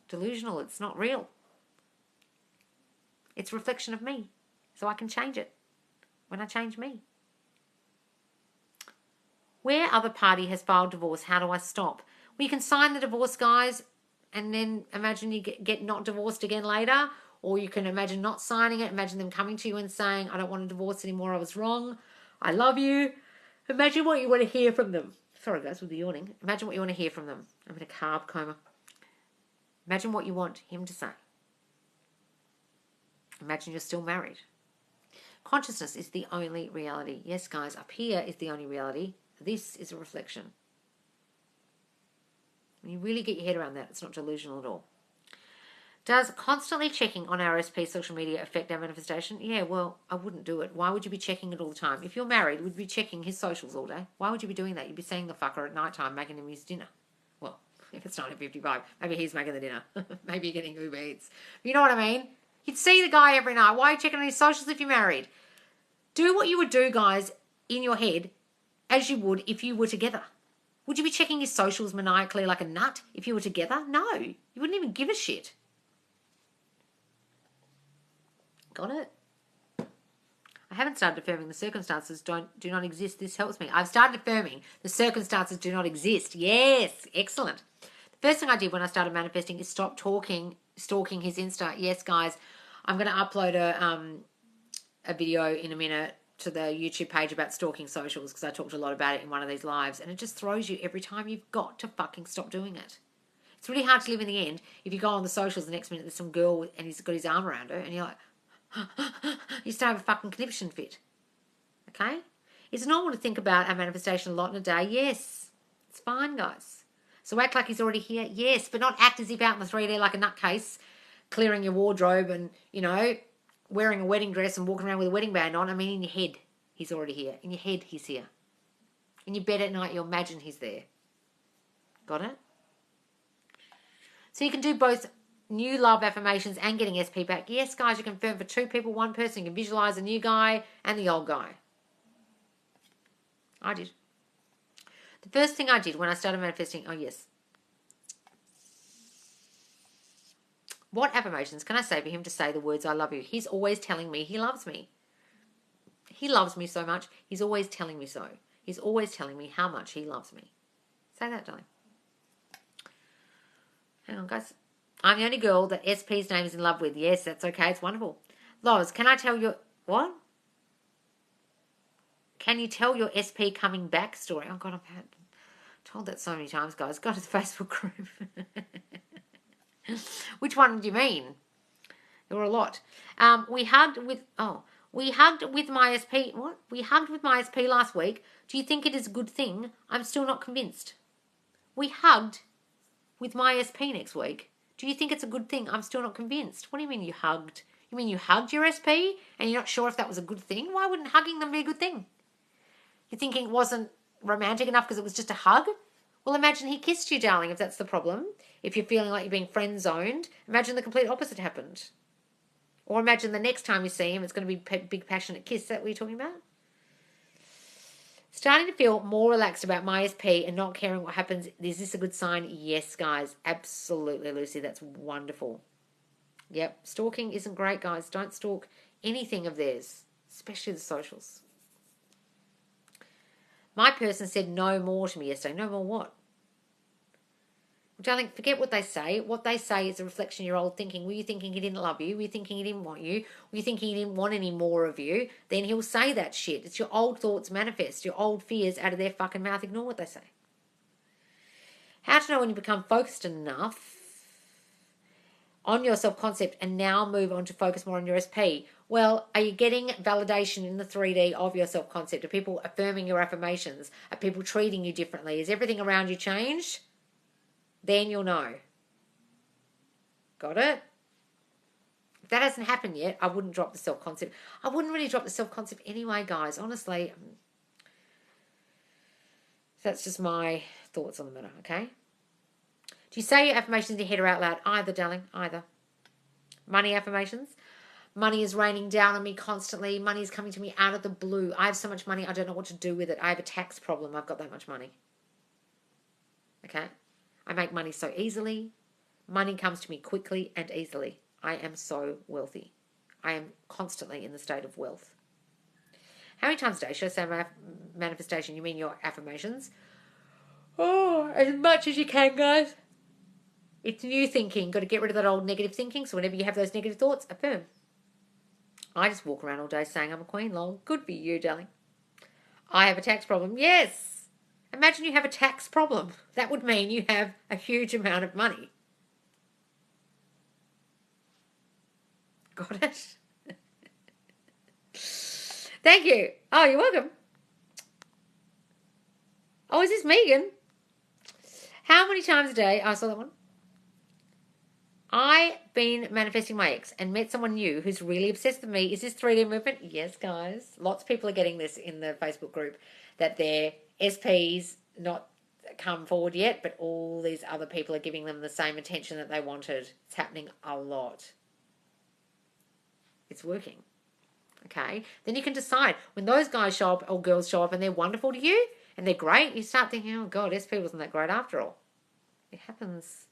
delusional? It's not real. It's a reflection of me. So I can change it when I change me. Where other party has filed divorce, how do I stop? Well, you can sign the divorce, guys, and then imagine you get not divorced again later. Or you can imagine not signing it. Imagine them coming to you and saying, I don't want a divorce anymore. I was wrong. I love you. Imagine what you want to hear from them. Sorry, guys, with the yawning. Imagine what you want to hear from them. I'm in a carb coma. Imagine what you want him to say. Imagine you're still married. Consciousness is the only reality. Yes, guys, up here is the only reality. This is a reflection. When you really get your head around that, it's not delusional at all. Does constantly checking on our SP social media affect our manifestation? Yeah, well, I wouldn't do it. Why would you be checking it all the time? If you're married, would you be checking his socials all day? Why would you be doing that? You'd be seeing the fucker at night time making him his dinner. Well, if it's 1955, maybe he's making the dinner. Maybe you're getting Uber Eats. You know what I mean? You'd see the guy every night. Why are you checking on his socials if you're married? Do what you would do, guys, in your head as you would if you were together. Would you be checking his socials maniacally like a nut if you were together? No. You wouldn't even give a shit. Got it? I haven't started affirming the circumstances do not exist. This helps me. I've started affirming the circumstances do not exist. Yes, excellent. The first thing I did when I started manifesting is stop stalking his Insta. Yes, guys, I'm going to upload a video in a minute to the YouTube page about stalking socials because I talked a lot about it in one of these lives, and it just throws you every time. You've got to fucking stop doing it. It's really hard to live in the end if you go on the socials the next minute there's some girl and he's got his arm around her and you're like, you start to have a fucking conniption fit. Okay? It's normal to think about our manifestation a lot in a day. Yes. It's fine, guys. So act like he's already here. Yes, but not act as if out in the 3D like a nutcase, clearing your wardrobe and, wearing a wedding dress and walking around with a wedding band on. I mean, in your head, he's already here. In your head, he's here. In your bed at night, you imagine he's there. Got it? So you can do both new love affirmations and getting SP back. Yes, guys, you can confirm for two people, one person. You can visualize the new guy and the old guy. I did. The first thing I did when I started manifesting, what affirmations can I say for him to say the words I love you? He's always telling me he loves me. He loves me so much. He's always telling me so. He's always telling me how much he loves me. Say that, darling. Hang on, guys. I'm the only girl that SP's name is in love with. Yes, that's okay. It's wonderful. Loz, can I tell your... What? Can you tell your SP coming back story? Oh, God, I've told that so many times, guys. Go to the Facebook group. Which one do you mean? There were a lot. We hugged with my SP. What? We hugged with my SP last week. Do you think it is a good thing? I'm still not convinced. We hugged with my SP next week. Do you think it's a good thing? I'm still not convinced. What do you mean you hugged? You mean you hugged your SP and you're not sure if that was a good thing? Why wouldn't hugging them be a good thing? You're thinking it wasn't romantic enough because it was just a hug? Well, imagine he kissed you, darling, if that's the problem. If you're feeling like you're being friend-zoned, imagine the complete opposite happened. Or imagine the next time you see him, it's going to be a big, passionate kiss. Is that what you're talking about? Starting to feel more relaxed about my SP and not caring what happens. Is this a good sign? Yes, guys. Absolutely, Lucy. That's wonderful. Yep. Stalking isn't great, guys. Don't stalk anything of theirs, especially the socials. My person said no more to me yesterday. No more what? Darling, forget what they say. What they say is a reflection of your old thinking. Were you thinking he didn't love you? Were you thinking he didn't want you? Were you thinking he didn't want any more of you? Then he'll say that shit. It's your old thoughts manifest, your old fears out of their fucking mouth. Ignore what they say. How to know when you become focused enough on your self-concept and now move on to focus more on your SP? Well, are you getting validation in the 3D of your self-concept? Are people affirming your affirmations? Are people treating you differently? Is everything around you changed? Then you'll know. Got it? If that hasn't happened yet, I wouldn't drop the self-concept. I wouldn't really drop the self-concept anyway, guys. Honestly, that's just my thoughts on the matter, okay? Do you say your affirmations in your head or out loud? Either, darling, either. Money affirmations. Money is raining down on me constantly. Money is coming to me out of the blue. I have so much money, I don't know what to do with it. I have a tax problem. I've got that much money. Okay? I make money so easily. Money comes to me quickly and easily. I am so wealthy. I am constantly in the state of wealth. How many times a day should I say manifestation? You mean your affirmations? Oh, as much as you can, guys. It's new thinking. Got to get rid of that old negative thinking. So whenever you have those negative thoughts, affirm. I just walk around all day saying I'm a queen, lol. Good for you, darling. I have a tax problem. Yes. Imagine you have a tax problem. That would mean you have a huge amount of money. Got it? Thank you. Oh, you're welcome. Oh, is this Megan? How many times a day? I saw that one. I've been manifesting my ex and met someone new who's really obsessed with me. Is this 3D movement? Yes, guys. Lots of people are getting this in the Facebook group that their SP's not come forward yet, but all these other people are giving them the same attention that they wanted. It's happening a lot. It's working. Okay? Then you can decide when those guys show up or girls show up and they're wonderful to you and they're great, you start thinking, oh God, SP wasn't that great after all. It happens.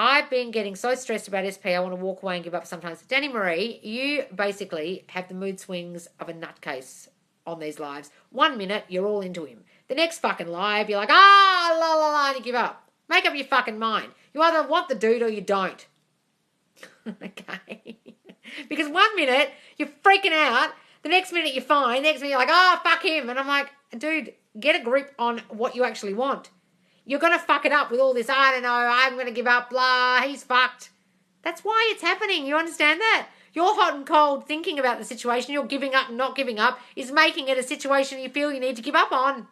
I've been getting so stressed about SP, I want to walk away and give up sometimes. Danny Marie, you basically have the mood swings of a nutcase on these lives. 1 minute, you're all into him. The next fucking live, you're like, la la la, and you give up. Make up your fucking mind. You either want the dude or you don't. Okay? Because 1 minute, you're freaking out. The next minute, you're fine. The next minute, you're like, oh, fuck him. And I'm like, dude, get a grip on what you actually want. You're going to fuck it up with all this, I don't know, I'm going to give up, blah, he's fucked. That's why it's happening. You understand that? You're hot and cold thinking about the situation. You're giving up and not giving up is making it a situation you feel you need to give up on.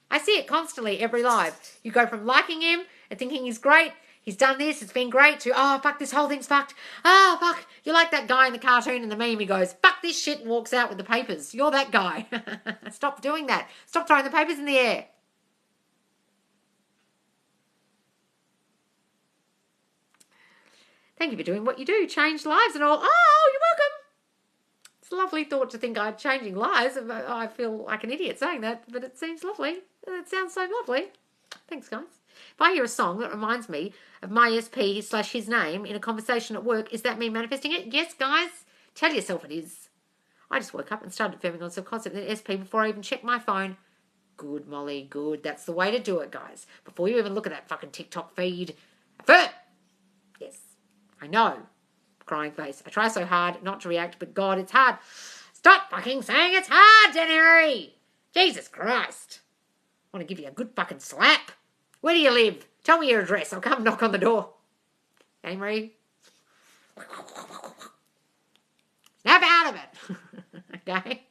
I see it constantly every live. You go from liking him and thinking he's great, he's done this, it's been great, to, oh, fuck, this whole thing's fucked. Oh, fuck. You're like that guy in the cartoon and the meme. He goes, fuck this shit, and walks out with the papers. You're that guy. Stop doing that. Stop throwing the papers in the air. Thank you for doing what you do. Change lives and all. Oh, you're welcome. It's a lovely thought to think I'm changing lives. I feel like an idiot saying that, but it seems lovely. It sounds so lovely. Thanks, guys. If I hear a song that reminds me of my SP/his name in a conversation at work, is that me manifesting it? Yes, guys. Tell yourself it is. I just woke up and started affirming on subconcept and SP before I even checked my phone. Good, Molly, good. That's the way to do it, guys. Before you even look at that fucking TikTok feed, affirm. Yes. I know. Crying face. I try so hard not to react, but God, it's hard. Stop fucking saying it's hard, January. Jesus Christ. I want to give you a good fucking slap. Where do you live? Tell me your address. I'll come knock on the door. January. Snap out of it. Okay?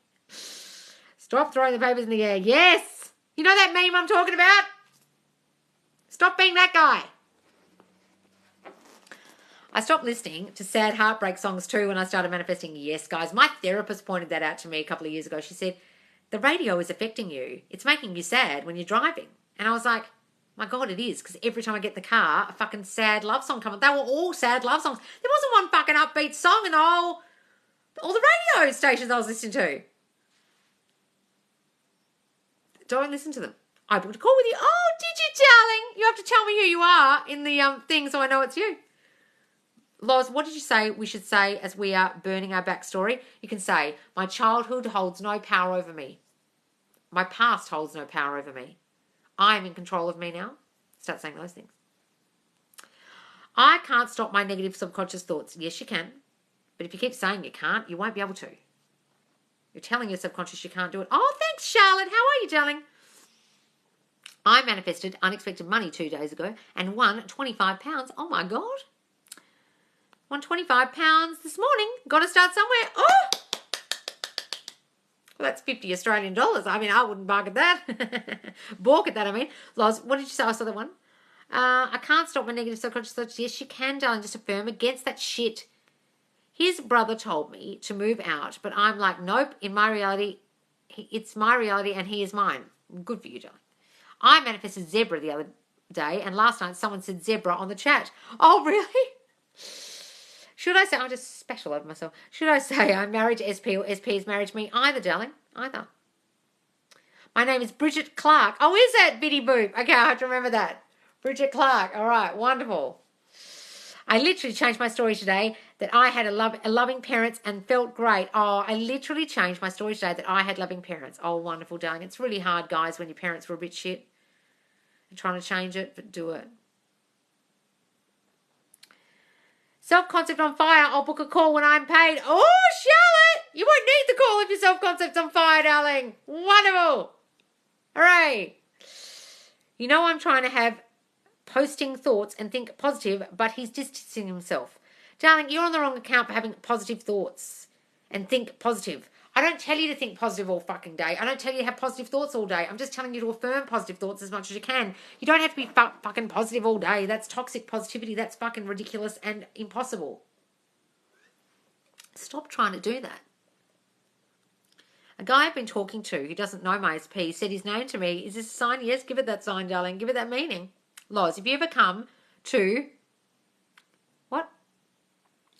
Stop throwing the papers in the air. Yes. You know that meme I'm talking about? Stop being that guy. I stopped listening to sad heartbreak songs too when I started manifesting. Yes, guys. My therapist pointed that out to me a couple of years ago. She said, the radio is affecting you. It's making you sad when you're driving. And I was like, my God, it is. Because every time I get in the car, a fucking sad love song comes on. They were all sad love songs. There wasn't one fucking upbeat song in all the radio stations I was listening to. Don't listen to them. I booked a call with you. Oh, did you, darling? You have to tell me who you are in the thing so I know it's you. Loz, what did you say we should say as we are burning our backstory? You can say, my childhood holds no power over me. My past holds no power over me. I am in control of me now. Start saying those things. I can't stop my negative subconscious thoughts. Yes, you can. But if you keep saying you can't, you won't be able to. You're telling your subconscious you can't do it. Oh, thanks, Charlotte. How are you, darling? I manifested unexpected money 2 days ago and won £25. Oh, my God. Won £25 this morning. Got to start somewhere. Oh! Well, that's 50 Australian dollars. I mean, I wouldn't bark at that. Balk at that, I mean. Loz, what did you say? I saw that one. I can't stop my negative subconscious thoughts. Yes, you can, darling. Just affirm against that shit. His brother told me to move out, but I'm like, nope. In my reality, it's my reality and he is mine. Good for you, darling. I manifested zebra the other day, and last night someone said zebra on the chat. Oh, really? Should I say, I'm just special over myself. Should I say I'm married to SP or SP is married to me? Either, darling. Either. My name is Bridget Clark. Oh, is that Biddy Boop? Okay, I have to remember that. Bridget Clark. All right, wonderful. I literally changed my story today that I had a loving parents and felt great. Oh, I literally changed my story today that I had loving parents. Oh, wonderful, darling. It's really hard, guys, when your parents were a bit shit. You're trying to change it, but do it. Self-concept on fire. I'll book a call when I'm paid. Oh, Charlotte! You won't need the call if your self-concept's on fire, darling. Wonderful. Hooray. You know I'm trying to have posting thoughts and think positive, but he's distancing himself. Darling, you're on the wrong account for having positive thoughts and think positive. I don't tell you to think positive all fucking day. I don't tell you to have positive thoughts all day. I'm just telling you to affirm positive thoughts as much as you can. You don't have to be fucking positive all day. That's toxic positivity. That's fucking ridiculous and impossible. Stop trying to do that. A guy I've been talking to who doesn't know my SP said his name to me. Is this a sign? Yes, give it that sign, darling. Give it that meaning. Loz, if you ever come to... What?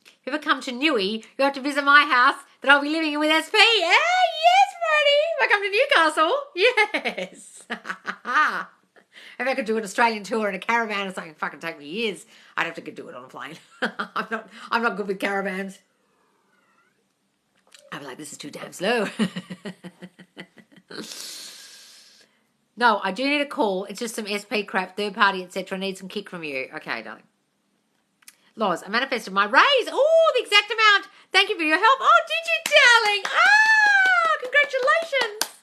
If you ever come to Newey, you have to visit my house that I'll be living in with SP. Yeah, yes, Freddie. If I come to Newcastle, yes. If I could do an Australian tour in a caravan or something, fucking take me years. I'd have to do it on a plane. I'm not good with caravans. I'd be like, this is too damn slow. No, I do need a call. It's just some SP crap, third party, etc. I need some kick from you. Okay, darling. Loz, I manifested my raise. Oh, the exact amount. Thank you for your help. Oh, did you, darling? Congratulations.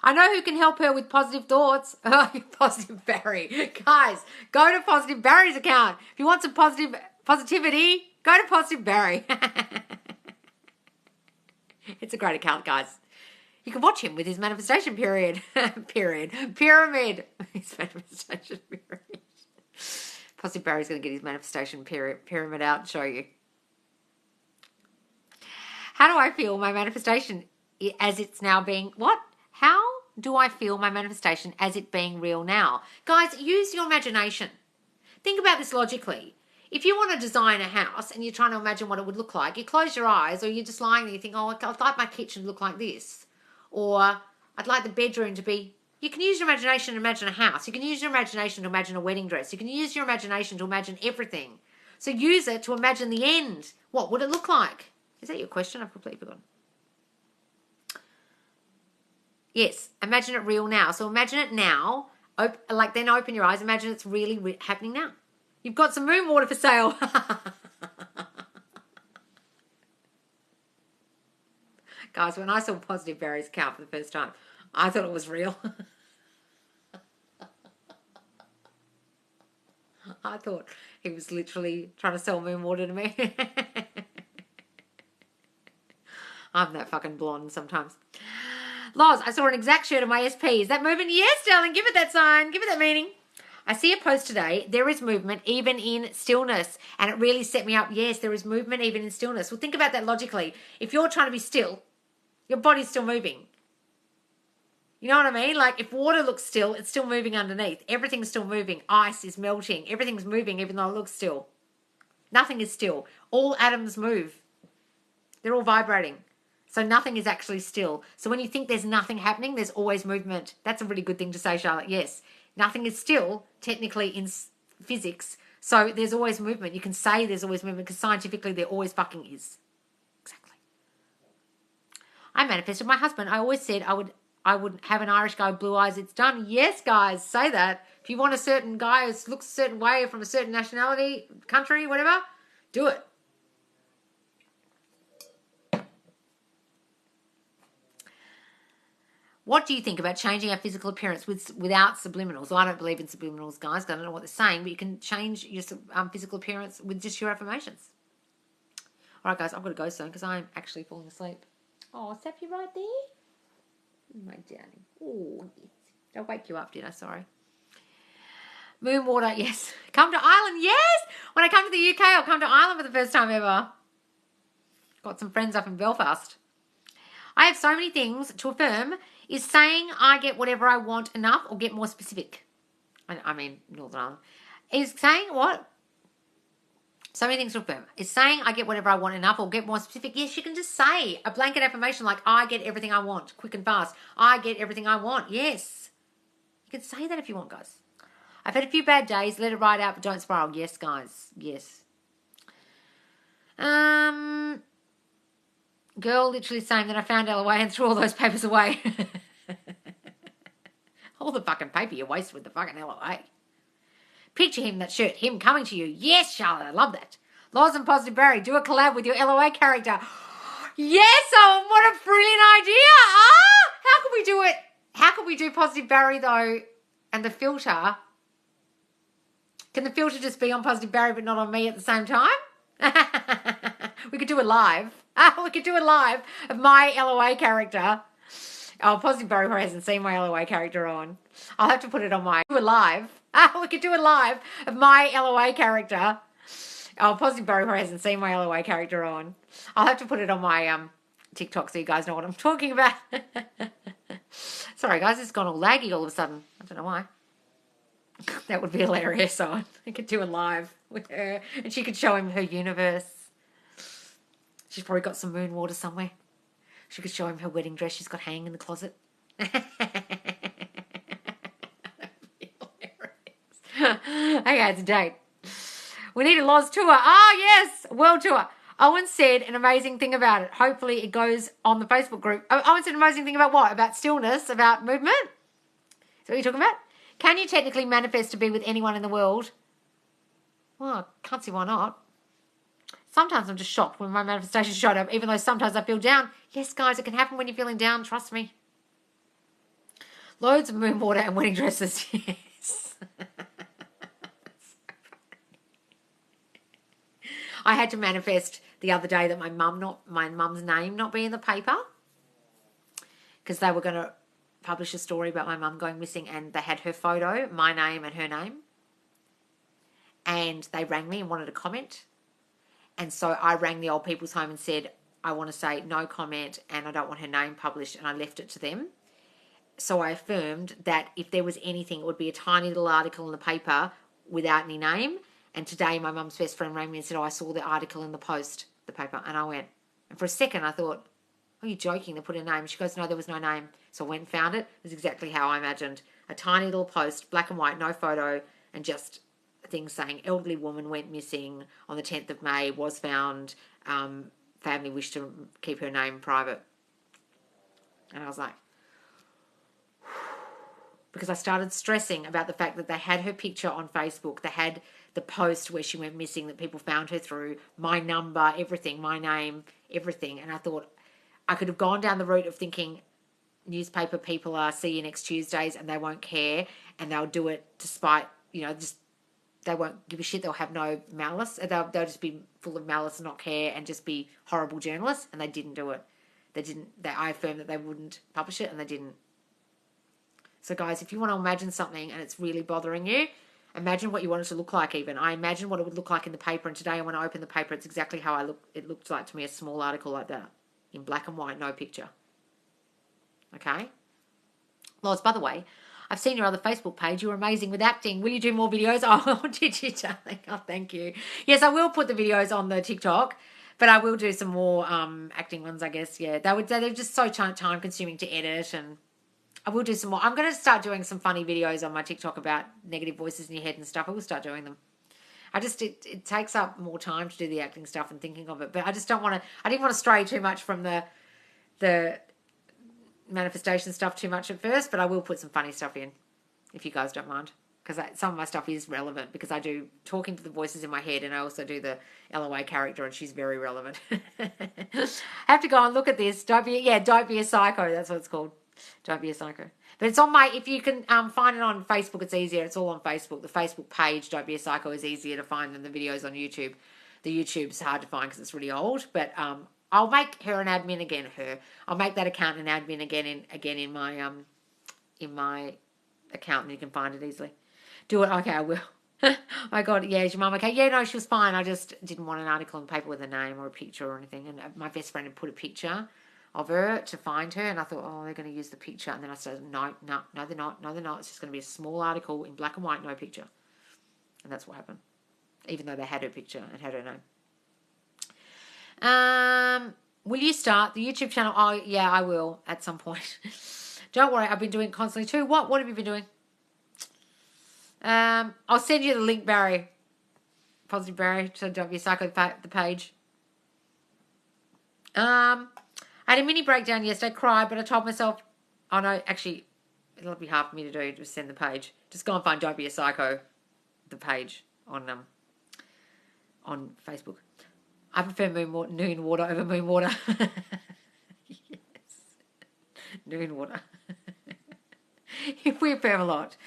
I know who can help her with positive thoughts. Oh, Positive Barry. Guys, go to Positive Barry's account. If you want some positivity, go to Positive Barry. It's a great account, guys. You can watch him with his manifestation pyramid. His manifestation pyramid. Positive Barry's going to get his manifestation pyramid out and show you. How do I feel my manifestation as it's now being... What? How do I feel my manifestation as it being real now? Guys, use your imagination. Think about this logically. If you want to design a house and you're trying to imagine what it would look like, you close your eyes or you're just lying there, you think, oh, I'd like my kitchen to look like this. Or I'd like the bedroom to be... You can use your imagination to imagine a house. You can use your imagination to imagine a wedding dress. You can use your imagination to imagine everything. So use it to imagine the end. What would it look like? Is that your question? I've completely forgotten. Yes, imagine it real now. So imagine it now. Then open your eyes. Imagine it's really happening now. You've got some moon water for sale. Guys, when I saw Positive Barry's account for the first time, I thought it was real. I thought he was literally trying to sell moon water to me. I'm that fucking blonde sometimes. Loz, I saw an exact shirt of my SP. Is that movement? Yes, darling. Give it that sign. Give it that meaning. I see a post today. There is movement even in stillness. And it really set me up. Yes, there is movement even in stillness. Well, think about that logically. If you're trying to be still, your body's still moving. You know what I mean? Like if water looks still, it's still moving underneath. Everything's still moving. Ice is melting. Everything's moving even though it looks still. Nothing is still. All atoms move. They're all vibrating. So nothing is actually still. So when you think there's nothing happening, there's always movement. That's a really good thing to say, Charlotte. Yes. Nothing is still, technically, in physics. So there's always movement. You can say there's always movement because scientifically there always fucking is. Exactly. I manifested my husband. I always said I would have an Irish guy with blue eyes. It's done. Yes, guys, say that. If you want a certain guy who looks a certain way from a certain nationality, country, whatever, do it. What do you think about changing our physical appearance without subliminals? Well, I don't believe in subliminals, guys. I don't know what they're saying, but you can change your physical appearance with just your affirmations. All right, guys, I've got to go soon because I'm actually falling asleep. Oh, Sap, you right there? My darling. Oh, yes. I'll wake you up, did I? Sorry. Moon water, yes. Come to Ireland, yes. When I come to the UK, I'll come to Ireland for the first time ever. Got some friends up in Belfast. I have so many things to affirm. Is saying I get whatever I want enough or get more specific? I mean, Northern Ireland. Is saying what? So many things to affirm. Is saying I get whatever I want enough or get more specific? Yes, you can just say a blanket affirmation like I get everything I want, quick and fast. I get everything I want. Yes. You can say that if you want, guys. I've had a few bad days. Let it ride out, but don't spiral. Yes, guys. Yes. Girl literally saying that I found LOA and threw all those papers away. All the fucking paper you waste with the fucking LOA. Picture him, that shirt, him coming to you. Yes, Charlotte, I love that. Laws and Positive Barry, do a collab with your LOA character. Yes, oh, what a brilliant idea. How can we do it? How can we do Positive Barry, though, and the filter? Can the filter just be on Positive Barry but not on me at the same time? We could do it live. We could do it live of my LOA character. Oh, Positive Barry hasn't seen my LOA character on. I'll have to put it on my... Do it live. We could do it live of my LOA character. Oh, Positive Barry hasn't seen my LOA character on. I'll have to put it on my TikTok so you guys know what I'm talking about. Sorry, guys, it's gone all laggy all of a sudden. I don't know why. That would be hilarious. So I could do it live with her and she could show him her universe. She's probably got some moon water somewhere. She could show him her wedding dress she's got hanging in the closet. Okay, it's a date. We need a Loz tour. Yes, world tour. Owen said an amazing thing about it. Hopefully it goes on the Facebook group. Owen said an amazing thing about what? About stillness, about movement? Is that what you're talking about? Can you technically manifest to be with anyone in the world? Well, I can't see why not. Sometimes I'm just shocked when my manifestation showed up, even though sometimes I feel down. Yes, guys, it can happen when you're feeling down. Trust me. Loads of moon water and wedding dresses. Yes. I had to manifest the other day that my mum's name not be in the paper because they were going to publish a story about my mum going missing and they had her photo, my name and her name. And they rang me and wanted a comment. And so I rang the old people's home and said, I want to say no comment and I don't want her name published, and I left it to them. So I affirmed that if there was anything, it would be a tiny little article in the paper without any name. And today my mum's best friend rang me and said, I saw the article in the Post, the paper. And I went, and for a second I thought, are you joking? They put a name. She goes, no, there was no name. So I went and found it. It was exactly how I imagined. A tiny little post, black and white, no photo, and just things saying elderly woman went missing on the 10th of May, was found, family wished to keep her name private. And I was like, because I started stressing about the fact that they had her picture on Facebook. They had the post where she went missing that people found her through, my number, everything, my name, everything. And I thought I could have gone down the route of thinking newspaper people are see you next Tuesdays and they won't care and they'll do it despite, just they won't give a shit. They'll have no malice. They'll just be full of malice and not care and just be horrible journalists. And they didn't do it. I affirmed that they wouldn't publish it and they didn't. So guys, if you want to imagine something and it's really bothering you, imagine what you want it to look like even. I imagine what it would look like in the paper, and today when I opened the paper, it's exactly how it looked like to me, a small article like that, in black and white, no picture. Okay? Loz, by the way, I've seen your other Facebook page. You're amazing with acting. Will you do more videos? Oh, did you, darling? Oh, thank you. Yes, I will put the videos on the TikTok, but I will do some more acting ones, I guess. Yeah, they're just so time consuming to edit, and I will do some more. I'm going to start doing some funny videos on my TikTok about negative voices in your head and stuff. I will start doing them. It takes up more time to do the acting stuff and thinking of it, but I just don't want to. I didn't want to stray too much from the manifestation stuff too much at first, but I will put some funny stuff in if you guys don't mind, because some of my stuff is relevant because I do talking to the voices in my head and I also do the LOA character and she's very relevant. I have to go and look at this. Don't be a psycho. That's what it's called. Don't be a psycho. But it's on if you can find it on Facebook, it's easier. It's all on Facebook. The Facebook page, Don't Be a Psycho, is easier to find than the videos on YouTube. The YouTube's hard to find because it's really old, but I'll make her an admin again. I'll make that account an admin again in my account, and you can find it easily. Do it. Okay, I will. My God, yeah, is your mum okay? Yeah, no, she was fine. I just didn't want an article in the paper with a name or a picture or anything. And my best friend had put a picture of her to find her, and I thought, oh, they're going to use the picture, and then I said, no, they're not. It's just going to be a small article in black and white, no picture, and that's what happened. Even though they had her picture and had her name. Will you start the YouTube channel? Oh yeah, I will at some point. Don't worry, I've been doing it constantly too. What have you been doing? I'll send you the link, Barry. Positive Barry, to W Psycho, the page. I had a mini breakdown yesterday. I cried, but I told myself, oh no, actually, it'll be hard for me to do. Just send the page. Just go and find Don't Be a Psycho, the page on Facebook. I prefer noon water over moon water. Yes, noon water. If we affirm a lot,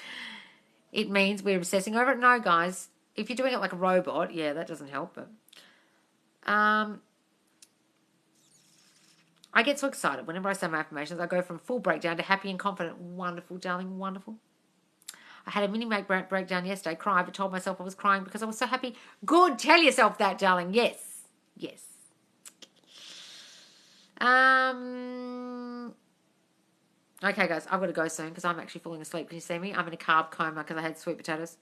it means we're obsessing over it. No, guys, if you're doing it like a robot, yeah, that doesn't help. But I get so excited whenever I say my affirmations. I go from full breakdown to happy and confident. Wonderful, darling, wonderful. I had a mini breakdown yesterday, cried, but told myself I was crying because I was so happy. Good, tell yourself that, darling. Yes. Okay, guys, I've got to go soon because I'm actually falling asleep. Can you see me? I'm in a carb coma because I had sweet potatoes.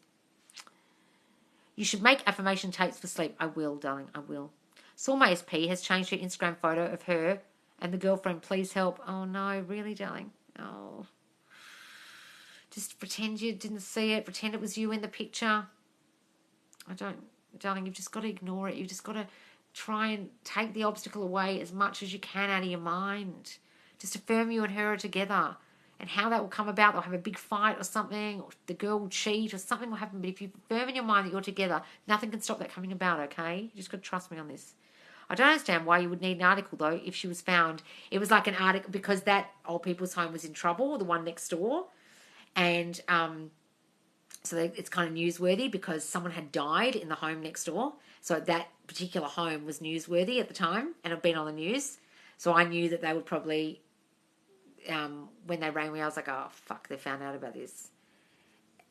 You should make affirmation tapes for sleep. I will, darling, I will. Saw my SP has changed her Instagram photo of her and the girlfriend. Please help. Oh, no, really, darling? Oh. Just pretend you didn't see it. Pretend it was you in the picture. Darling, you've just got to ignore it. You've just got to try and take the obstacle away as much as you can out of your mind. Just affirm you and her are together. And how that will come about, they'll have a big fight or something, or the girl will cheat or something will happen. But if you affirm in your mind that you're together, nothing can stop that coming about, okay? You just got to trust me on this. I don't understand why you would need an article, though, if she was found. It was like an article because that old people's home was in trouble, the one next door. And so it's kind of newsworthy because someone had died in the home next door. So that particular home was newsworthy at the time and had been on the news. So I knew that they would probably, when they rang me, I was like, oh, fuck, they found out about this.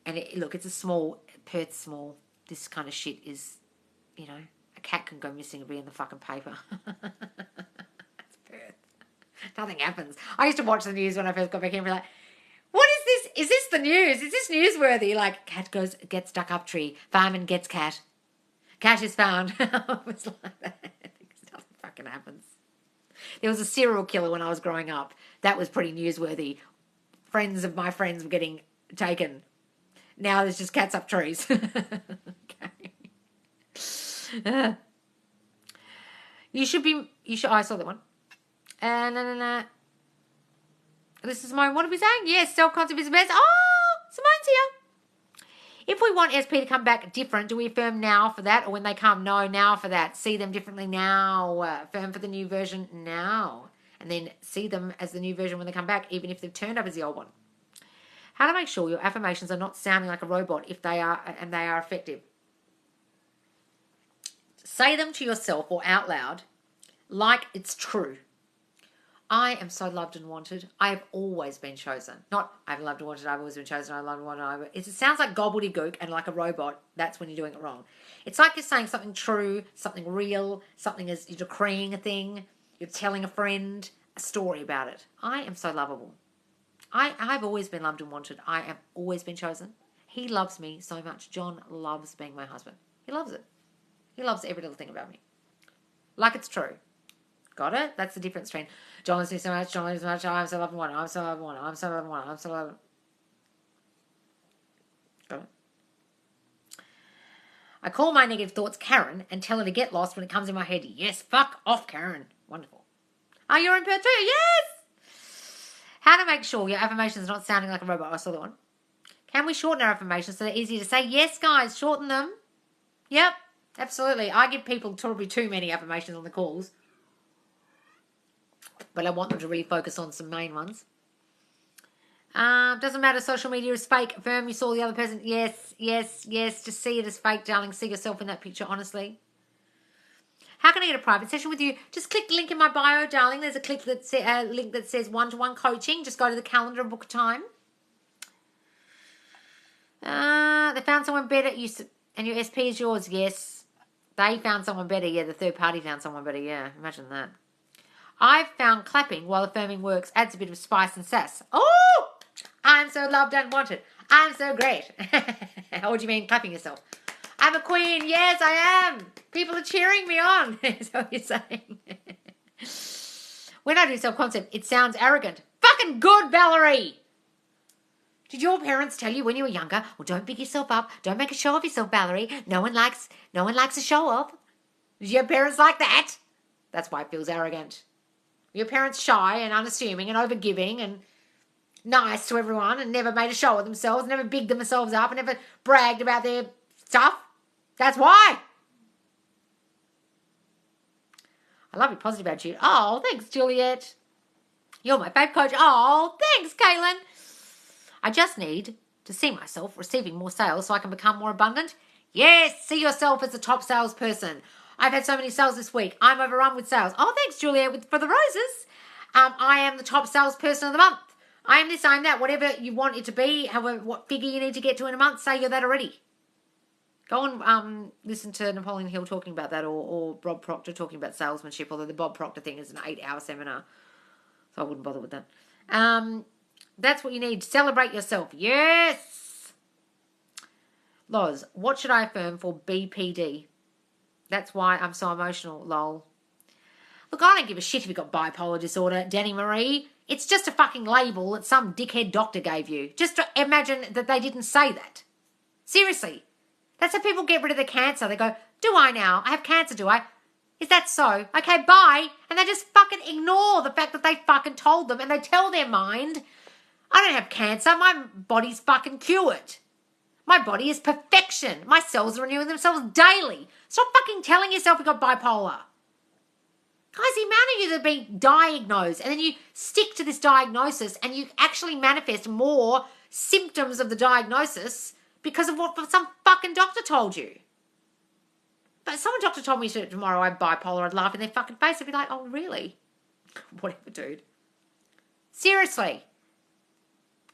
And look, it's a small, Perth's small. This kind of shit is, a cat can go missing and be in the fucking paper. That's Perth. Nothing happens. I used to watch the news when I first got back here and be like, what is this? Is this the news? Is this newsworthy? Like, cat gets stuck up tree. Fireman gets cat. Cat is found. It was like that. Nothing fucking happens. There was a serial killer when I was growing up. That was pretty newsworthy. Friends of my friends were getting taken. Now there's just cats up trees. Okay. I saw that one. No. This is Simone. What are we saying? Yes, self-concept is the best. Oh, Simone's here. If we want SP to come back different, do we affirm now for that? Or when they come, no, now for that. See them differently now. Affirm for the new version now. And then see them as the new version when they come back, even if they've turned up as the old one. How to make sure your affirmations are not sounding like a robot if they are, and they are effective. Say them to yourself or out loud like it's true. I am so loved and wanted. I have always been chosen. Not I've loved and wanted, I've always been chosen, I love and wanted. It sounds like gobbledygook and like a robot. That's when you're doing it wrong. It's like you're saying something true, something real, something is you're decreeing a thing, you're telling a friend a story about it. I am so lovable. I've always been loved and wanted. I have always been chosen. He loves me so much. John loves being my husband. He loves it. He loves every little thing about me. Like it's true. Got it? That's the difference between John loves me so much, John loves me so much, I'm so loved and wanted, I'm so loved and wanted, I'm so loved and wanted, I'm so loved. Got it? I call my negative thoughts Karen and tell her to get lost when it comes in my head. Yes, fuck off, Karen. Wonderful. Oh, you're in Perth too? Yes! How to make sure your affirmations are not sounding like a robot. I saw that one. Can we shorten our affirmations so they're easier to say? Yes, guys, shorten them. Yep, absolutely. I give people probably too many affirmations on the calls. But I want them to really focus on some main ones. Doesn't matter, social media is fake. Affirm you saw the other person. Yes. Just see it as fake, darling. See yourself in that picture, honestly. How can I get a private session with you? Just click the link in my bio, darling. There's a link that says one-to-one coaching. Just go to the calendar and book a time. They found someone better. And your SP is yours. Yes. They found someone better. Yeah, the third party found someone better. Yeah, imagine that. I've found clapping while affirming works adds a bit of spice and sass. Oh, I'm so loved and wanted. I'm so great. What do you mean clapping yourself? I'm a queen. Yes, I am. People are cheering me on. Is that what you're saying? When I do self-concept, it sounds arrogant. Fucking good, Valerie. Did your parents tell you when you were younger, well, don't big yourself up. Don't make a show of yourself, Valerie. No one likes a show off. Did your parents like that? That's why it feels arrogant. Your parents shy and unassuming and overgiving and nice to everyone and never made a show of themselves, never bigged themselves up and never bragged about their stuff. That's why. I love your positive attitude. Oh, thanks, Juliet. You're my fave coach. Oh, thanks, Caitlin. I just need to see myself receiving more sales so I can become more abundant. Yes, see yourself as a top salesperson. I've had so many sales this week. I'm overrun with sales. Oh, thanks, Juliet, for the roses. I am the top salesperson of the month. I am this, I am that. Whatever you want it to be, however, what figure you need to get to in a month, say you're that already. Go and listen to Napoleon Hill talking about that or Bob Proctor talking about salesmanship, although the Bob Proctor thing is an 8-hour seminar, so I wouldn't bother with that. That's what you need. Celebrate yourself. Yes! Loz, what should I affirm for BPD? That's why I'm so emotional, lol. Look, I don't give a shit if you've got bipolar disorder, Danny Marie. It's just a fucking label that some dickhead doctor gave you. Just imagine that they didn't say that. Seriously. That's how people get rid of the cancer. They go, do I now? I have cancer, do I? Is that so? Okay, bye. And they just fucking ignore the fact that they fucking told them and they tell their mind, I don't have cancer. My body's fucking cured. My body is perfection. My cells are renewing themselves daily. Stop fucking telling yourself you've got bipolar. Guys, the amount of you that have been diagnosed and then you stick to this diagnosis and you actually manifest more symptoms of the diagnosis because of what some fucking doctor told you. But someone doctor told me tomorrow I'm bipolar, I'd laugh in their fucking face. I'd be like, oh, really? Whatever, dude. Seriously.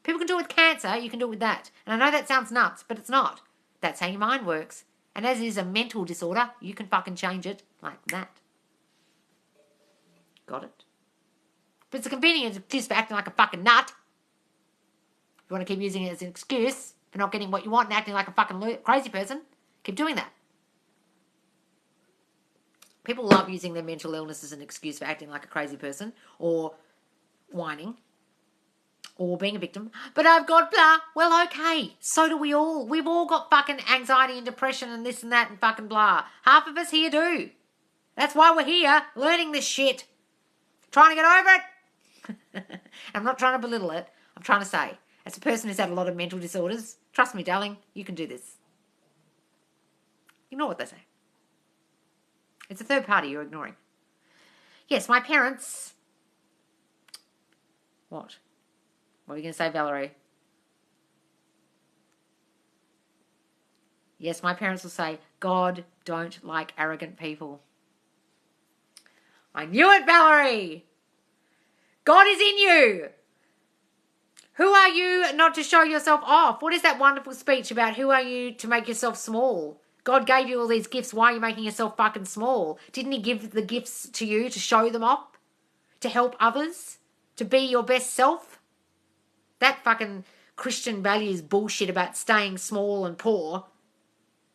People can do it with cancer, you can do it with that. And I know that sounds nuts, but it's not. That's how your mind works. And as it is a mental disorder, you can fucking change it like that. Got it? But it's a convenient excuse for acting like a fucking nut. If you want to keep using it as an excuse for not getting what you want and acting like a fucking crazy person, keep doing that. People love using their mental illness as an excuse for acting like a crazy person or whining or being a victim. But I've got blah. Well, okay. So do we all. We've all got fucking anxiety and depression and this and that and fucking blah. Half of us here do. That's why we're here learning this shit. Trying to get over it. I'm not trying to belittle it. I'm trying to say, as a person who's had a lot of mental disorders, trust me, darling, you can do this. Ignore what they say. It's a third party you're ignoring. Yes, my parents... What? What are you going to say, Valerie? Yes, my parents will say, God don't like arrogant people. I knew it, Valerie. God is in you. Who are you not to show yourself off? What is that wonderful speech about who are you to make yourself small? God gave you all these gifts. Why are you making yourself fucking small? Didn't he give the gifts to you to show them off? To help others? To be your best self? That fucking Christian values bullshit about staying small and poor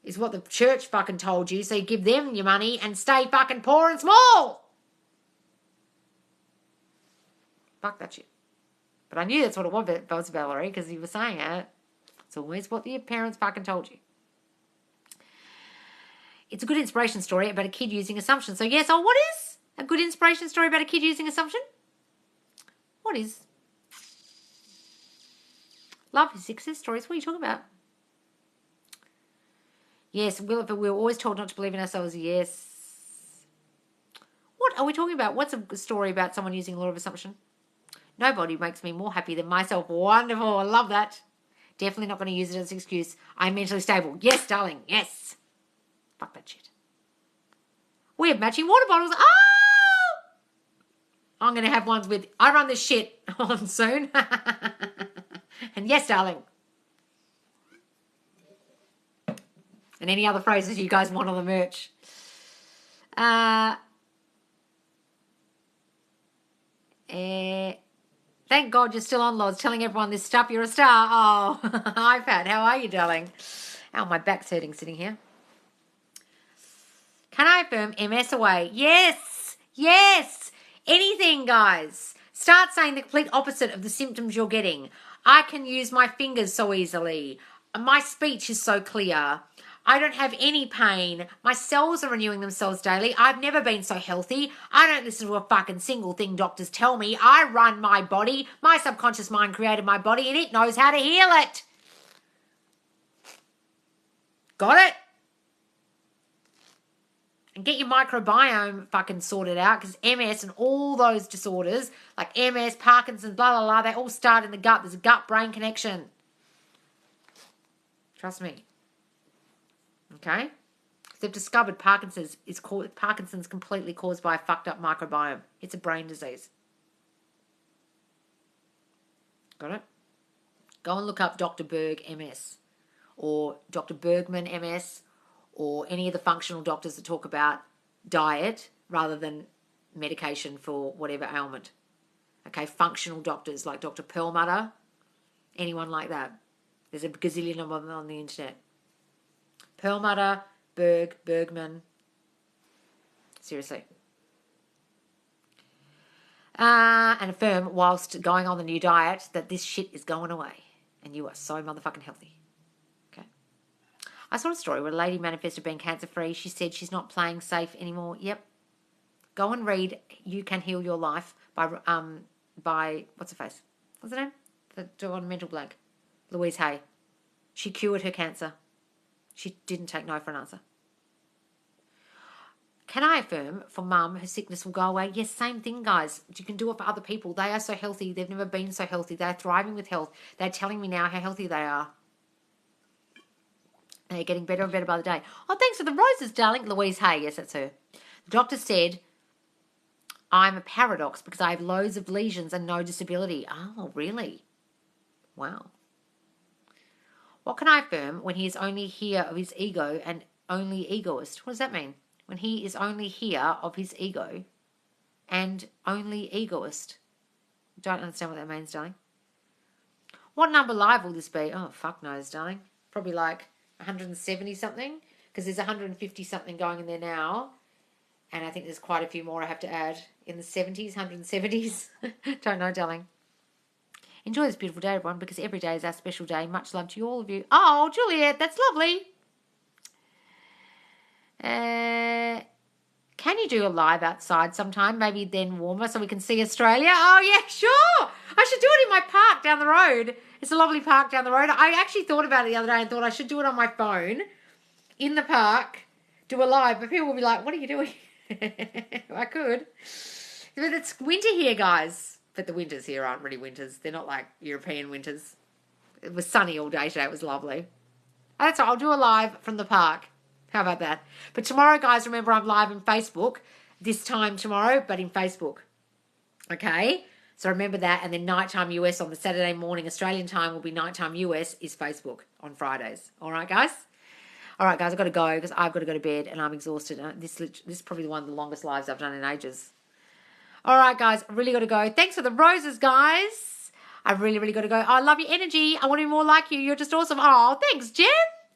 is what the church fucking told you. So you give them your money and stay fucking poor and small. Fuck that shit. But I knew that's what it was, Valerie, because you were saying it. It's always what your parents fucking told you. It's a good inspiration story about a kid using assumption. So yes, what is a good inspiration story about a kid using assumption? What is? Love his success stories. What are you talking about? Yes, we were always told not to believe in ourselves. Yes. What are we talking about? What's a story about someone using a law of assumption? Nobody makes me more happy than myself. Wonderful. I love that. Definitely not going to use it as an excuse. I'm mentally stable. Yes, darling. Yes. Fuck that shit. We have matching water bottles. Oh! I'm going to have ones with I run this shit on soon. And yes, darling. And any other phrases you guys want on the merch. Thank God you're still on, Lods, telling everyone this stuff. You're a star. Oh, hi, Pat. How are you, darling? Oh, my back's hurting sitting here. Can I affirm MS away? Yes. Yes. Anything, guys. Start saying the complete opposite of the symptoms you're getting. I can use my fingers so easily. My speech is so clear. I don't have any pain. My cells are renewing themselves daily. I've never been so healthy. I don't listen to a fucking single thing doctors tell me. I run my body. My subconscious mind created my body and it knows how to heal it. Got it? And get your microbiome fucking sorted out, because MS and all those disorders, like MS, Parkinson's, blah, blah, blah, they all start in the gut. There's a gut-brain connection. Trust me. Okay? Because they've discovered Parkinson's completely caused by a fucked up microbiome. It's a brain disease. Got it? Go and look up Dr. Berg MS or Dr. Bergman MS or any of the functional doctors that talk about diet rather than medication for whatever ailment. Okay, functional doctors like Dr. Perlmutter, anyone like that. There's a gazillion of them on the internet. Perlmutter, Bergman. Seriously. And affirm whilst going on the new diet that this shit is going away and you are so motherfucking healthy. Okay. I saw a story where a lady manifested being cancer-free. She said she's not playing safe anymore. Yep. Go and read You Can Heal Your Life by what's her face? What's her name? The on mental blank. Louise Hay. She cured her cancer. She didn't take no for an answer. Can I affirm for mum her sickness will go away? Yes, same thing, guys. You can do it for other people. They are so healthy. They've never been so healthy. They're thriving with health. They're telling me now how healthy they are. They're getting better and better by the day. Oh, thanks for the roses, darling. Louise Hay. Yes, that's her. The doctor said, I'm a paradox because I have loads of lesions and no disability. Oh, really? Wow. What can I affirm when he is only here of his ego and only egoist? What does that mean? When he is only here of his ego and only egoist. Don't understand what that means, darling. What number live will this be? Oh, fuck knows, darling. Probably like 170 something, because there's 150 something going in there now. And I think there's quite a few more I have to add in the 70s, 170s. Don't know, darling. Enjoy this beautiful day, everyone, because every day is our special day. Much love to you, all of you. Oh, Juliet, that's lovely. Can you do a live outside sometime? Maybe then warmer so we can see Australia? Oh, yeah, sure. I should do it in my park down the road. It's a lovely park down the road. I actually thought about it the other day and thought I should do it on my phone in the park, do a live. But people will be like, what are you doing? I could. But it's winter here, guys. But the winters here aren't really winters. They're not like European winters. It was sunny all day today. It was lovely. That's all. I'll do a live from the park. How about that? But tomorrow, guys, remember I'm live on Facebook. This time tomorrow, but in Facebook. Okay? So remember that. And then nighttime US on the Saturday morning Australian time will be nighttime US is Facebook on Fridays. All right, guys? All right, guys, I've got to go because I've got to go to bed and I'm exhausted. This is probably one of the longest lives I've done in ages. All right, guys, I really got to go. Thanks for the roses, guys. I really, really got to go. I love your energy. I want to be more like you. You're just awesome. Oh, thanks, Jen.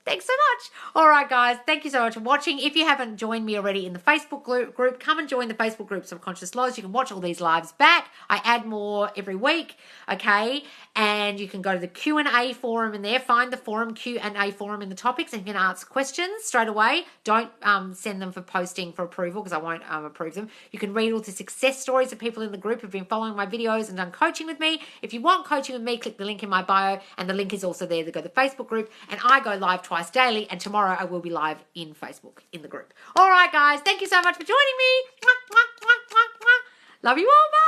Thanks so much. All right, guys. Thank you so much for watching. If you haven't joined me already in the Facebook group, come and join the Facebook group Subconscious Loz. You can watch all these lives back. I add more every week, okay? And you can go to the Q&A forum in there. Find the forum, Q&A forum in the topics, and you can ask questions straight away. Don't send them for posting for approval because I won't approve them. You can read all the success stories of people in the group who've been following my videos and done coaching with me. If you want coaching with me, click the link in my bio, and the link is also there to go to the Facebook group. And I go live twice daily, and tomorrow I will be live in Facebook in the group. All right, guys, thank you so much for joining me. Love you all. Bye.